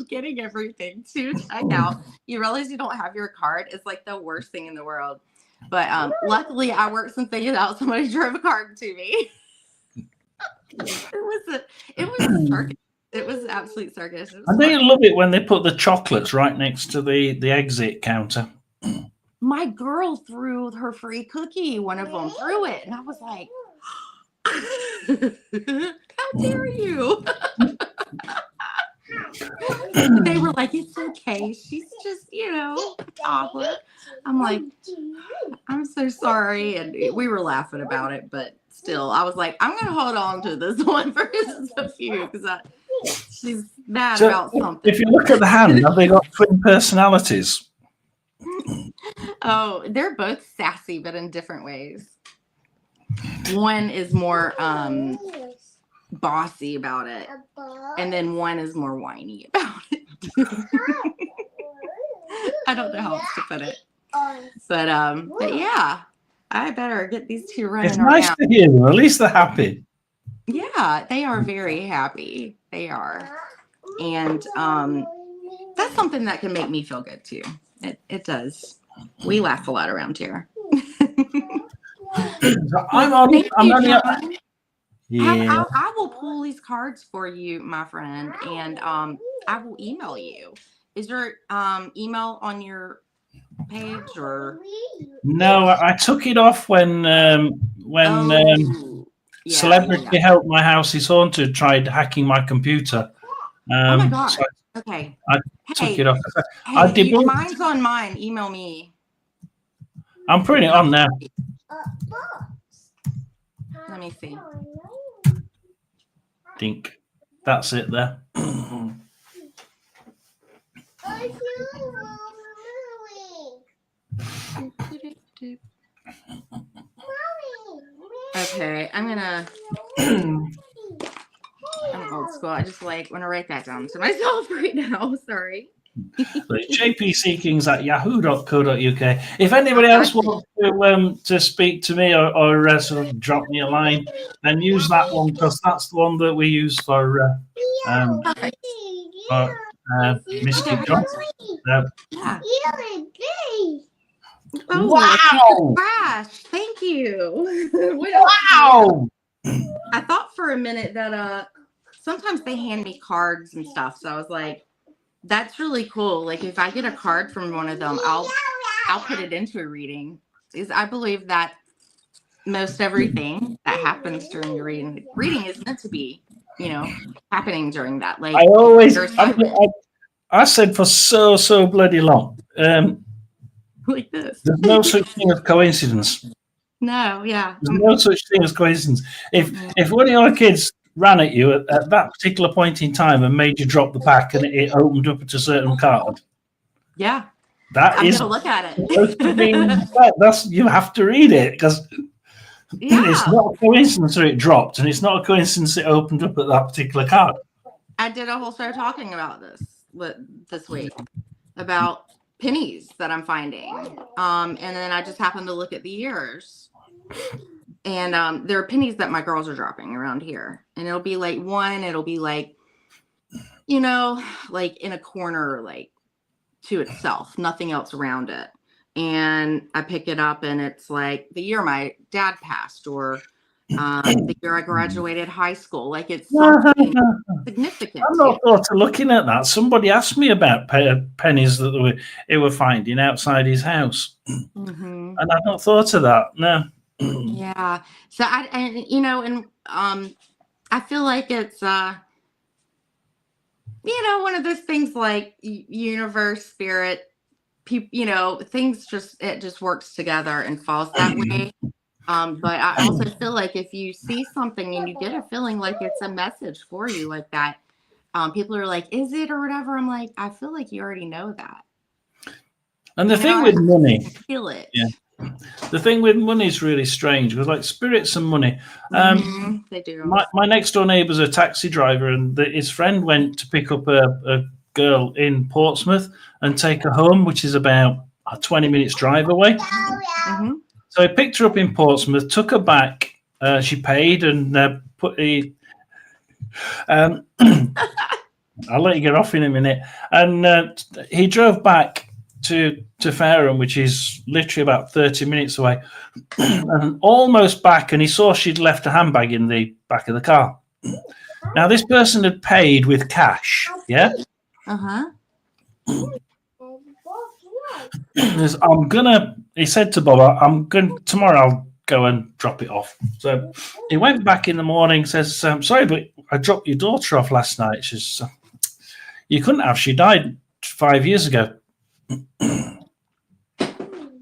getting everything to check out, you realize you don't have your card. It's like the worst thing in the world. But luckily I worked some things out. Somebody drove a card to me. It was a circus. It was an absolute circus. I do love it when they put the chocolates right next to the exit counter. My girl threw her free cookie. One of them threw it, and I was like, "How dare you!" They were like, "It's okay. She's just, a toddler." I'm like, "I'm so sorry," and we were laughing about it, but still, I was like, "I'm gonna hold on to this one for just a few because she's mad about something." If you look at the hand, have they got twin personalities? Oh, they're both sassy, but in different ways. One is more bossy about it, and then one is more whiny about it. I don't know how else to put it, but yeah, I better get these two running It's nice around. to hear them. At least they're happy. Yeah, they are very happy. They are, and that's something that can make me feel good too. It does. We laugh a lot around here. I'm only. Yeah. I will pull these cards for you, my friend, and I will email you. Is your email on your page or? No, I took it off when Celebrity Help My House is Haunted tried hacking my computer. Oh my God. So Okay. I took it off. Mine's on mine. Email me. I'm putting it on now. Let me see. Think that's it there. Okay, I'm old school. I just want to write that down to myself right now. Sorry. jpseekings@yahoo.co.uk. If anybody else wants to speak to me or sort of drop me a line, then use that one because that's the one that we use for Misty Johnson. Oh, wow! Crash! Thank you. Wow! I thought for a minute that sometimes they hand me cards and stuff, so I was like, that's really cool. Like if I get a card from one of them, I'll put it into a reading. Because I believe that most everything that happens during your reading is meant to be, happening during that. Like I always, your assignment, I said for so bloody long, like this. there's no such thing as coincidence. No, yeah. There's no such thing as coincidence. If one of your kids ran at you at that particular point in time and made you drop the pack and it opened up at a certain card, Yeah. that I'm is gonna look at supposed to be it. that's you have to read it because it's Yeah. not a coincidence that it dropped, and it's not a coincidence it opened up at that particular card. I did a whole show talking about this week about pennies that I'm finding. And then I just happened to look at the years. And there are pennies that my girls are dropping around here. And it'll be like it'll be like, like in a corner, like to itself, nothing else around it. And I pick it up and it's like the year my dad passed, or the year I graduated high school. Like it's something significant. I'm not thought of looking at that. Somebody asked me about pennies that they were finding outside his house, Mm-hmm. and I've not thought of that. No. Yeah. So I feel like it's one of those things like universe, spirit, things just works together and falls that way. But I also feel like if you see something and you get a feeling like it's a message for you like that, people are like, is it or whatever? I'm like, I feel like you already know that. And the thing with money, feel it. Yeah. The thing with money is really strange because, like, spirits and money. They do. My next door neighbour's a taxi driver, and his friend went to pick up a girl in Portsmouth and take her home, which is about a 20 minutes drive away. Mm-hmm. So he picked her up in Portsmouth, took her back. She paid and put the. I'll let you get off in a minute. And he drove back to Fareham, which is literally about 30 minutes away, and almost back, and he saw she'd left a handbag in the back of the car. Now, this person had paid with cash, yeah? Uh-huh. He said to Bob, tomorrow I'll go and drop it off. So he went back in the morning, says, sorry, but I dropped your daughter off last night. She says, you couldn't have, she died 5 years ago.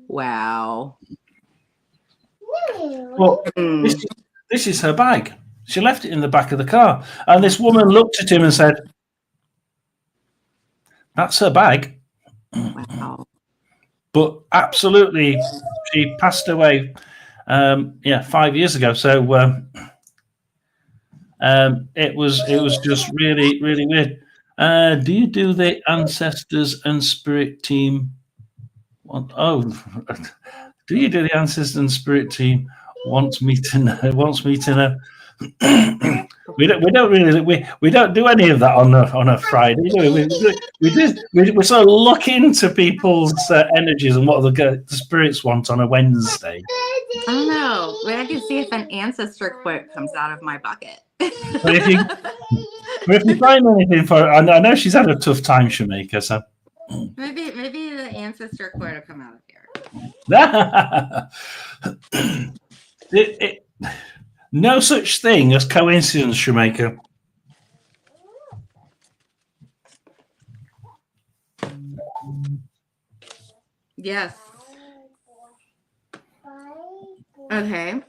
Wow. Well, this is her bag. She left it in the back of the car. And this woman looked at him and said, that's her bag. Wow. But absolutely, she passed away 5 years ago. So it was just really, really weird. Do you do the ancestors and spirit team? Do you do the ancestors and spirit team? Wants me to know. we don't do any of that on a Friday. Do we? We sort of look into people's energies and what the spirits want on a Wednesday. I don't know. But I can see if an ancestor quote comes out of my bucket. But if you find anything for, I know she's had a tough time, Shamika. So maybe the ancestor quote will come out of here. No such thing as coincidence, Shamika. Yes. Okay.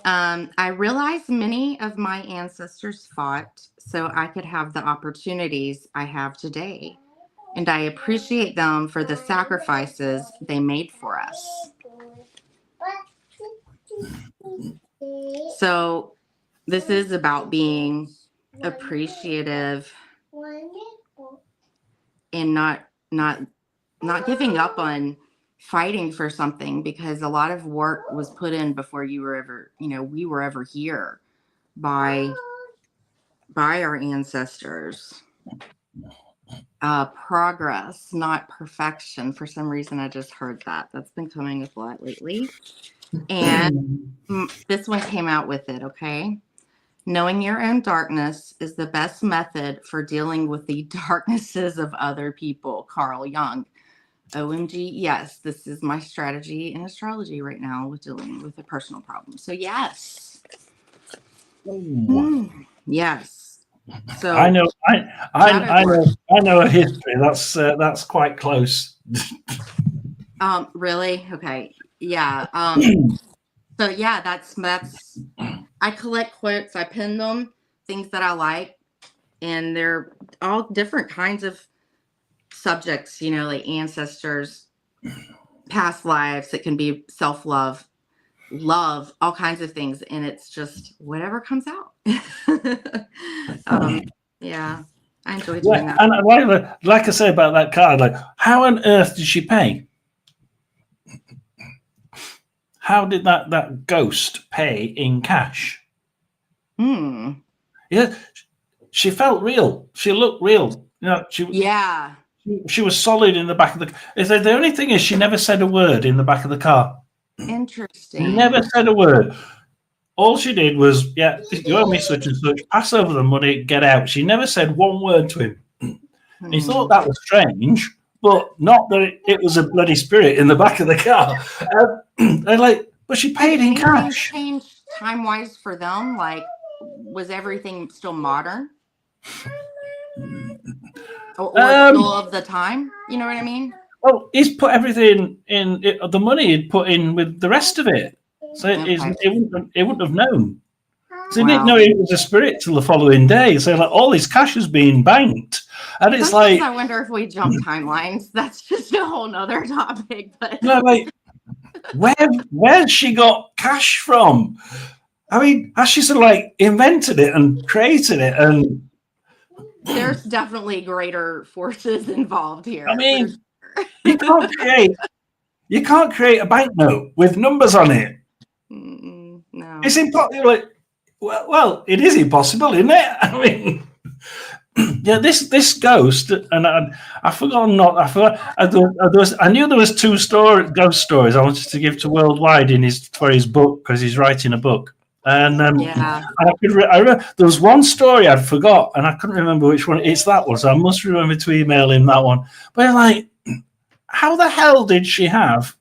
I realize many of my ancestors fought so I could have the opportunities I have today, and I appreciate them for the sacrifices they made for us. So this is about being appreciative and not giving up on fighting for something, because a lot of work was put in before we were ever here by our ancestors. Progress, not perfection. For some reason, I just heard that. That's been coming up a lot lately. And this one came out with it, okay? Knowing your own darkness is the best method for dealing with the darknesses of other people. Carl Jung. OMG, yes, this is my strategy in astrology right now with dealing with a personal problem. So yes. Yes. So I know. shadow work. I know a history. That's quite close. Really? Okay. Yeah. So yeah, that's I collect quotes, I pin them, things that I like, and they're all different kinds of subjects, like ancestors, past lives. It can be self-love, love, all kinds of things, and it's just whatever comes out. Yeah, I enjoy doing that. And like I say about that card, like, how on earth did she pay? How did that ghost pay in cash? Yeah, she felt real. She looked real. Yeah. She was solid in the back of the. The only thing is, she never said a word in the back of the car. Interesting. Never said a word. All she did was, yeah, you owe me such and such. Pass over the money. Get out. She never said one word to him. He thought that was strange, but not that it was a bloody spirit in the back of the car. They're like, but she paid in cash. Changed time-wise for them? Like, was everything still modern? Or still of the time? You know what I mean? Well, he's put everything in. The money he'd put in with the rest of it, so it wouldn't have known. So he didn't know he was a spirit till the following day. So like all his cash has been banked, and it's Sometimes like, I wonder if we jump timelines. That's just a whole nother topic. But no, like, where's she got cash from? I mean, has she sort of like invented it and created it? And there's definitely greater forces involved here. I mean, you can't create a banknote with numbers on it. No, It's impossible. Like, well, it is impossible, isn't it? I mean, yeah, this ghost, and I forgot. I knew there was two ghost stories I wanted to give to Worldwide for his book, because he's writing a book. And and I remember there was one story I'd forgot, and I couldn't remember which one it's that one. So I must remember to email him that one. But like, how the hell did she have?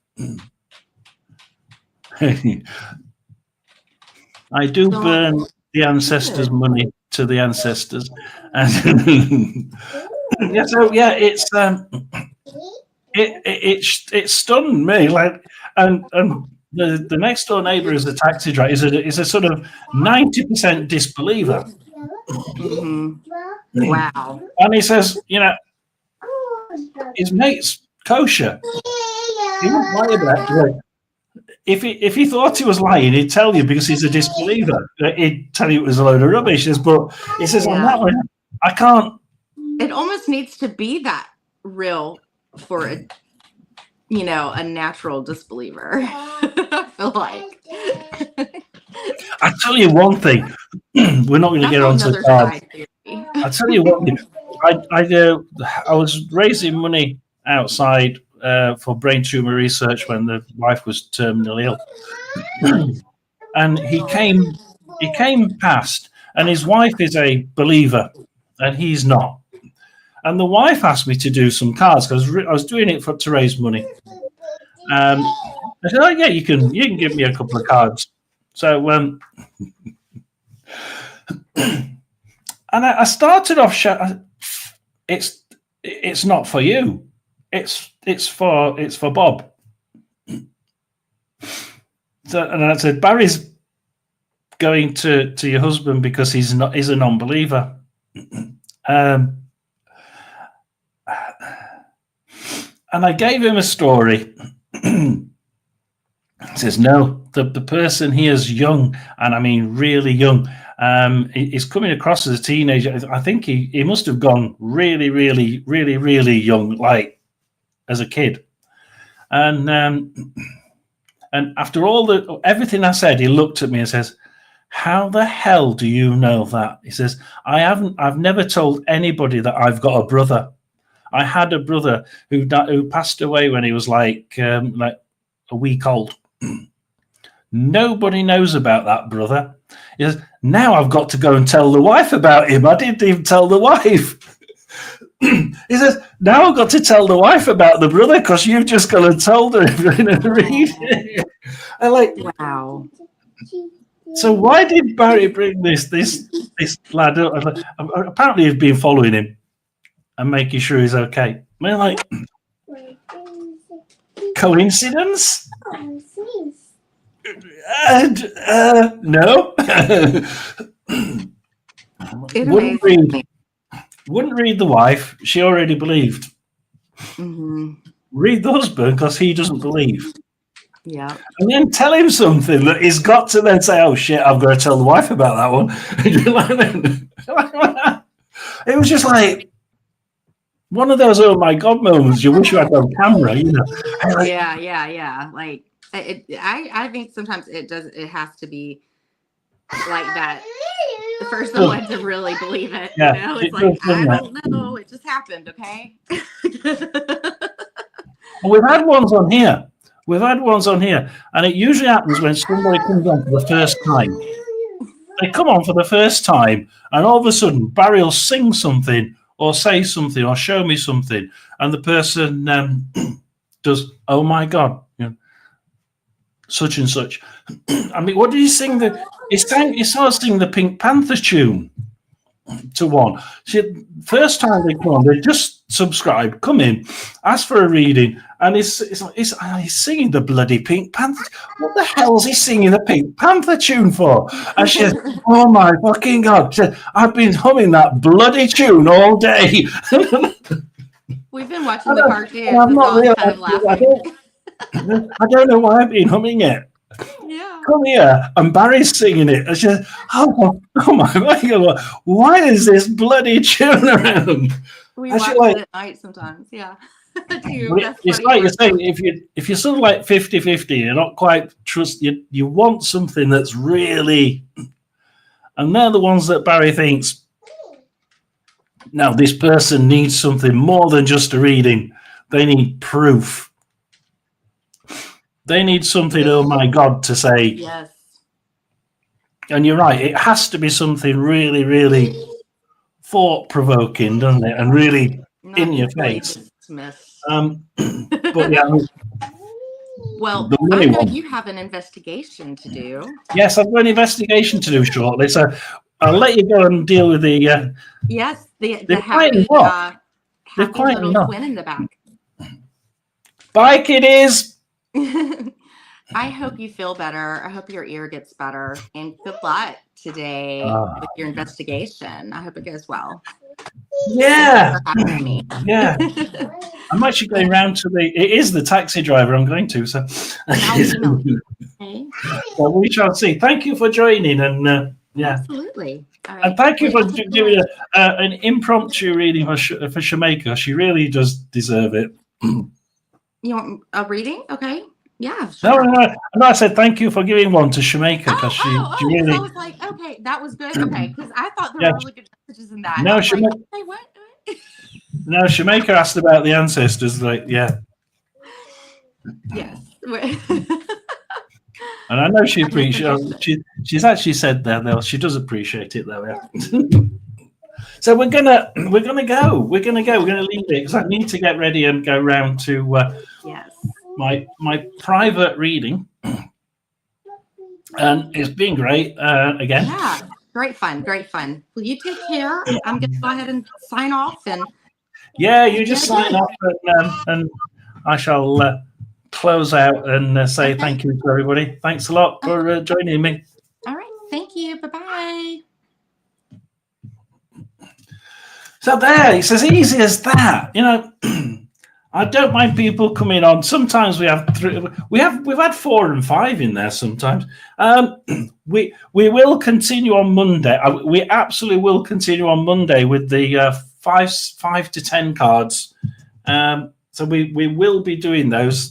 I do burn the ancestors' money to the ancestors, and yeah. So yeah, it stunned me. Like, and the next door neighbor is a taxi driver. Is a sort of 90% disbeliever. Wow. And he says, his mate's kosher. He wouldn't lie about it. If he thought he was lying, he'd tell you, because he's a disbeliever. He'd tell you it was a load of rubbish. But he says, on that one, I can't. It almost needs to be that real for a natural disbeliever. I feel like. I tell you one thing. We're not going to get onto the cards. I tell you what. I was raising money outside for brain tumor research when the wife was terminally ill, and he came past, and his wife is a believer, and he's not. And the wife asked me to do some cards because I was doing it to raise money. I said, "Oh yeah, you can give me a couple of cards." So and I started off. It's not for you. It's for Bob. So, and I said, Barry's going to your husband because he's a non-believer. And I gave him a story. He says, no, the person here is young, and I mean really young. He's coming across as a teenager. I think he must have gone really, really, really, really young, like as a kid. And after everything I said, he looked at me and says, how the hell do you know that? He says, I've never told anybody that I've got a brother. I had a brother who passed away when he was like a week old. Nobody knows about that brother. He says, now I've got to go and tell the wife about him. I didn't even tell the wife. he says, now I've got to tell the wife about the brother because you've just gone and told her if you're going to read it. I'm like, Wow. so why did Barry bring this lad up? Apparently he's been following him and making sure he's okay. I mean, like, coincidence? And no. It Wouldn't read the wife. She already believed. Mm-hmm. Read the husband because he doesn't believe. Yeah. And then tell him something that he's got to then say, oh shit, I've got to tell the wife about that one. It was just like one of those oh my god moments you wish you had on camera, you know. Like, Yeah. Like I think sometimes it has to be like that for someone to really believe it. Yeah, you know, it it's like does, I don't know, it just happened, okay? we've had ones on here. And it usually happens when somebody comes on for the first time. They come on for the first time, and all of a sudden, Barry will sing something, or say something, or show me something, and the person does, oh my God, you know, such and such. I mean, what did he sing? He started singing the Pink Panther tune to one. First time they come on, they just subscribe, come in, ask for a reading, and he's singing the bloody Pink Panther. What the hell is he singing the Pink Panther tune for? And she says, oh my fucking God, said, I've been humming that bloody tune all day. We've been watching the cartoon. I've not realized kind of laughing. I don't know why I've been humming it. Yeah. Come here, and Barry's singing it. And she says, oh my God, why is this bloody tune around? We And watch she like, it at night sometimes. Yeah. it's like you're saying, if you're sort of like 50-50, you're not quite you want something that's really, and they're the ones that Barry thinks, no, this person needs something more than just a reading. They need proof. They need something, oh my God, to say. Yes. And you're right, it has to be something really, really thought-provoking, doesn't it? And really Not in your easily face. dismissed. But yeah, well, the I money know one. you have an investigation to do. Yes, I've got an investigation to do shortly, so I'll let you go and deal with the. Yes, the happy little twin in the back. Bye, kiddies. I hope you feel better. I hope your ear gets better, and good luck today with your investigation. I hope it goes well. Yeah, yeah. I'm actually going round to it is the taxi driver I'm going to, so well, we shall see. Thank you for joining, and yeah, absolutely. All right. And thank you for doing an impromptu reading for Shameka. She really does deserve it. You want a reading? Okay. Yeah. Sure. No. I said thank you for giving one to Shameka because she really. So I was like, okay, that was good. Okay, because I thought there were really good messages in that. No, Shameka. Like, hey, what? No, Shameka asked about the ancestors. Like, yeah. Yes. And I know she appreciates. She's actually said that though. She does appreciate it though. Yeah. So we're gonna go. We're gonna leave it because I need to get ready and go round to yes. my private reading, and it's been great again. Yeah, great fun. Well, you take care. I'm gonna go ahead and sign off and. Yeah, you just sign off and I shall close out and say thank you to everybody. Thanks a lot for joining me. All right, thank you. Bye-bye. So there, it's as easy as that. You know, I don't mind people coming on. Sometimes we have we've had 4 and 5 in there sometimes. We will continue on Monday. We absolutely will continue on Monday with the 5 to 10 cards. So we will be doing those.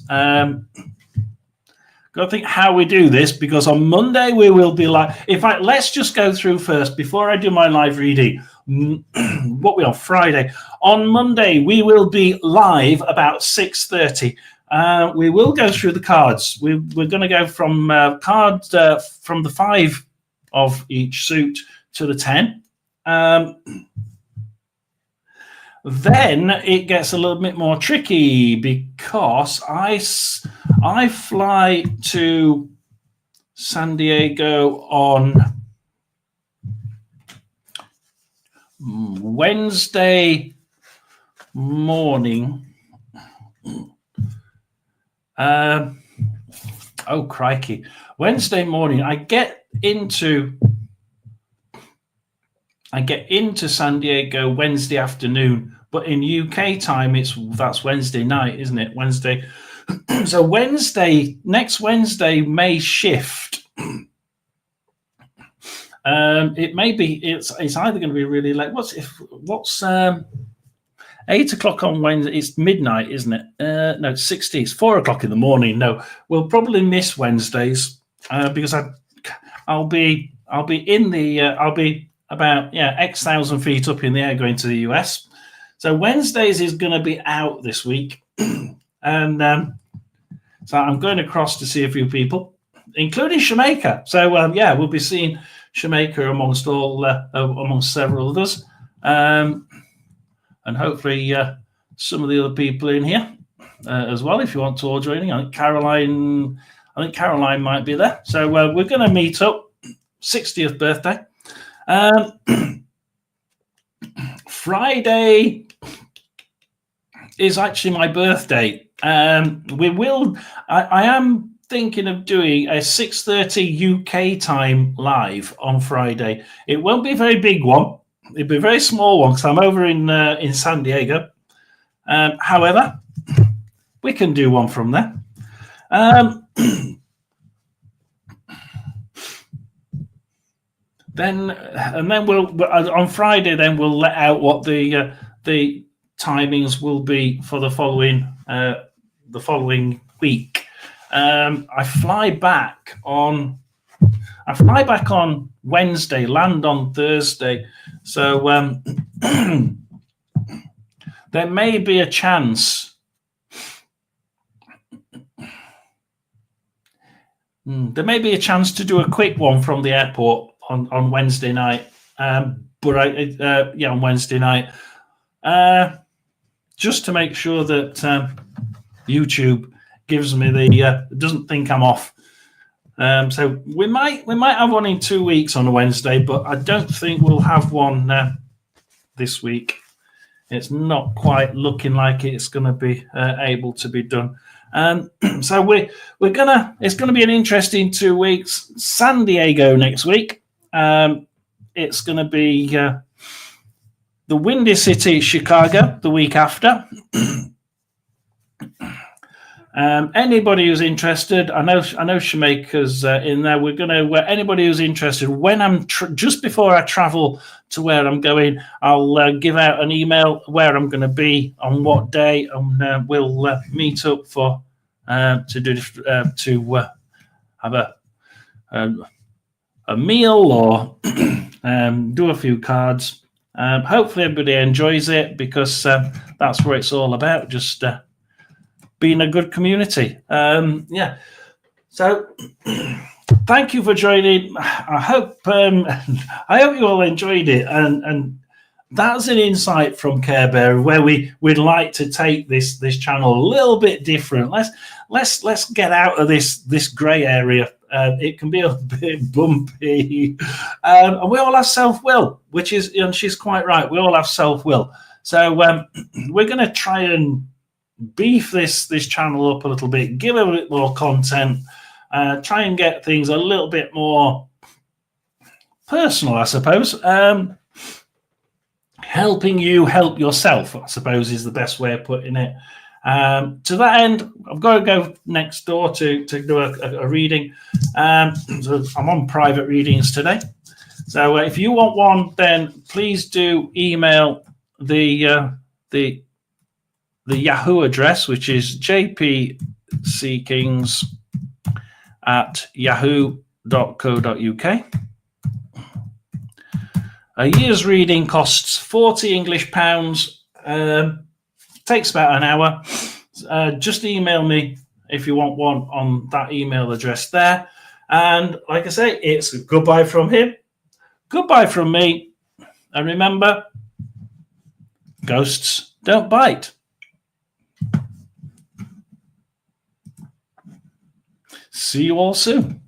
Got to think how we do this because on Monday we will be live. In fact, let's just go through first before I do my live reading. What we on Friday? On Monday we will be live about 6:30. We will go through the cards. We're going to go from cards from the 5 of each suit to the 10. then it gets a little bit more tricky because I fly to San Diego on Wednesday morning. Oh, crikey. Wednesday morning, I get into San Diego Wednesday afternoon, but in UK time, that's Wednesday night, isn't it? Wednesday. So next Wednesday may shift. It may be. It's either going to be really late. What's 8 o'clock on Wednesday? It's midnight, isn't it? No, it's 60. It's 4 o'clock in the morning. No, we'll probably miss Wednesdays because I'll be about X thousand feet up in the air going to the US. So Wednesdays is going to be out this week, and so I'm going across to see a few people, including Jamaica. So we'll be seeing Jamaica amongst several others, and hopefully some of the other people in here as well. If you want to all joining, I think Caroline might be there. So we're going to meet up. 60th birthday. Friday is actually my birthday. I am thinking of doing a 6:30 UK time live on Friday. It won't be a very big one. It'll be a very small one because I'm over in San Diego. However, we can do one from there. Then we'll on Friday. Then we'll let out what the timings will be for the following week. I fly back on Wednesday, land on Thursday. So there may be a chance. There may be a chance to do a quick one from the airport on Wednesday night. On Wednesday night, just to make sure that YouTube gives me doesn't think I'm off. So we might have one in 2 weeks on a Wednesday, but I don't think we'll have one this week. It's not quite looking like it's going to be able to be done. So it's gonna be an interesting 2 weeks. San Diego next week. It's going to be the Windy City, Chicago, the week after. Anybody who's interested, I know Jamaica's in there. We're going to anybody who's interested. When I'm just before I travel to where I'm going, I'll give out an email where I'm going to be on what day, and we'll meet up for to have a meal or do a few cards. Hopefully everybody enjoys it because that's what it's all about. Just being a good community. So thank you for joining. I hope you all enjoyed it, and that's an insight from Care Bear where we'd like to take this channel a little bit different. Let's get out of this grey area. It can be a bit bumpy, and we all have self-will, and she's quite right. We all have self-will. So we're going to try and beef this channel up a little bit, give it a bit more content, try and get things a little bit more personal, I suppose. Helping you help yourself, I suppose, is the best way of putting it. To that end, I've got to go next door to do a reading. So I'm on private readings today. So if you want one, then please do email the Yahoo address, which is jpckings@yahoo.co.uk. A year's reading costs £40 English. Takes about an hour. Just email me if you want one on that email address there. And like I say, it's goodbye from him, goodbye from me. And remember, Ghosts don't bite. See you all soon.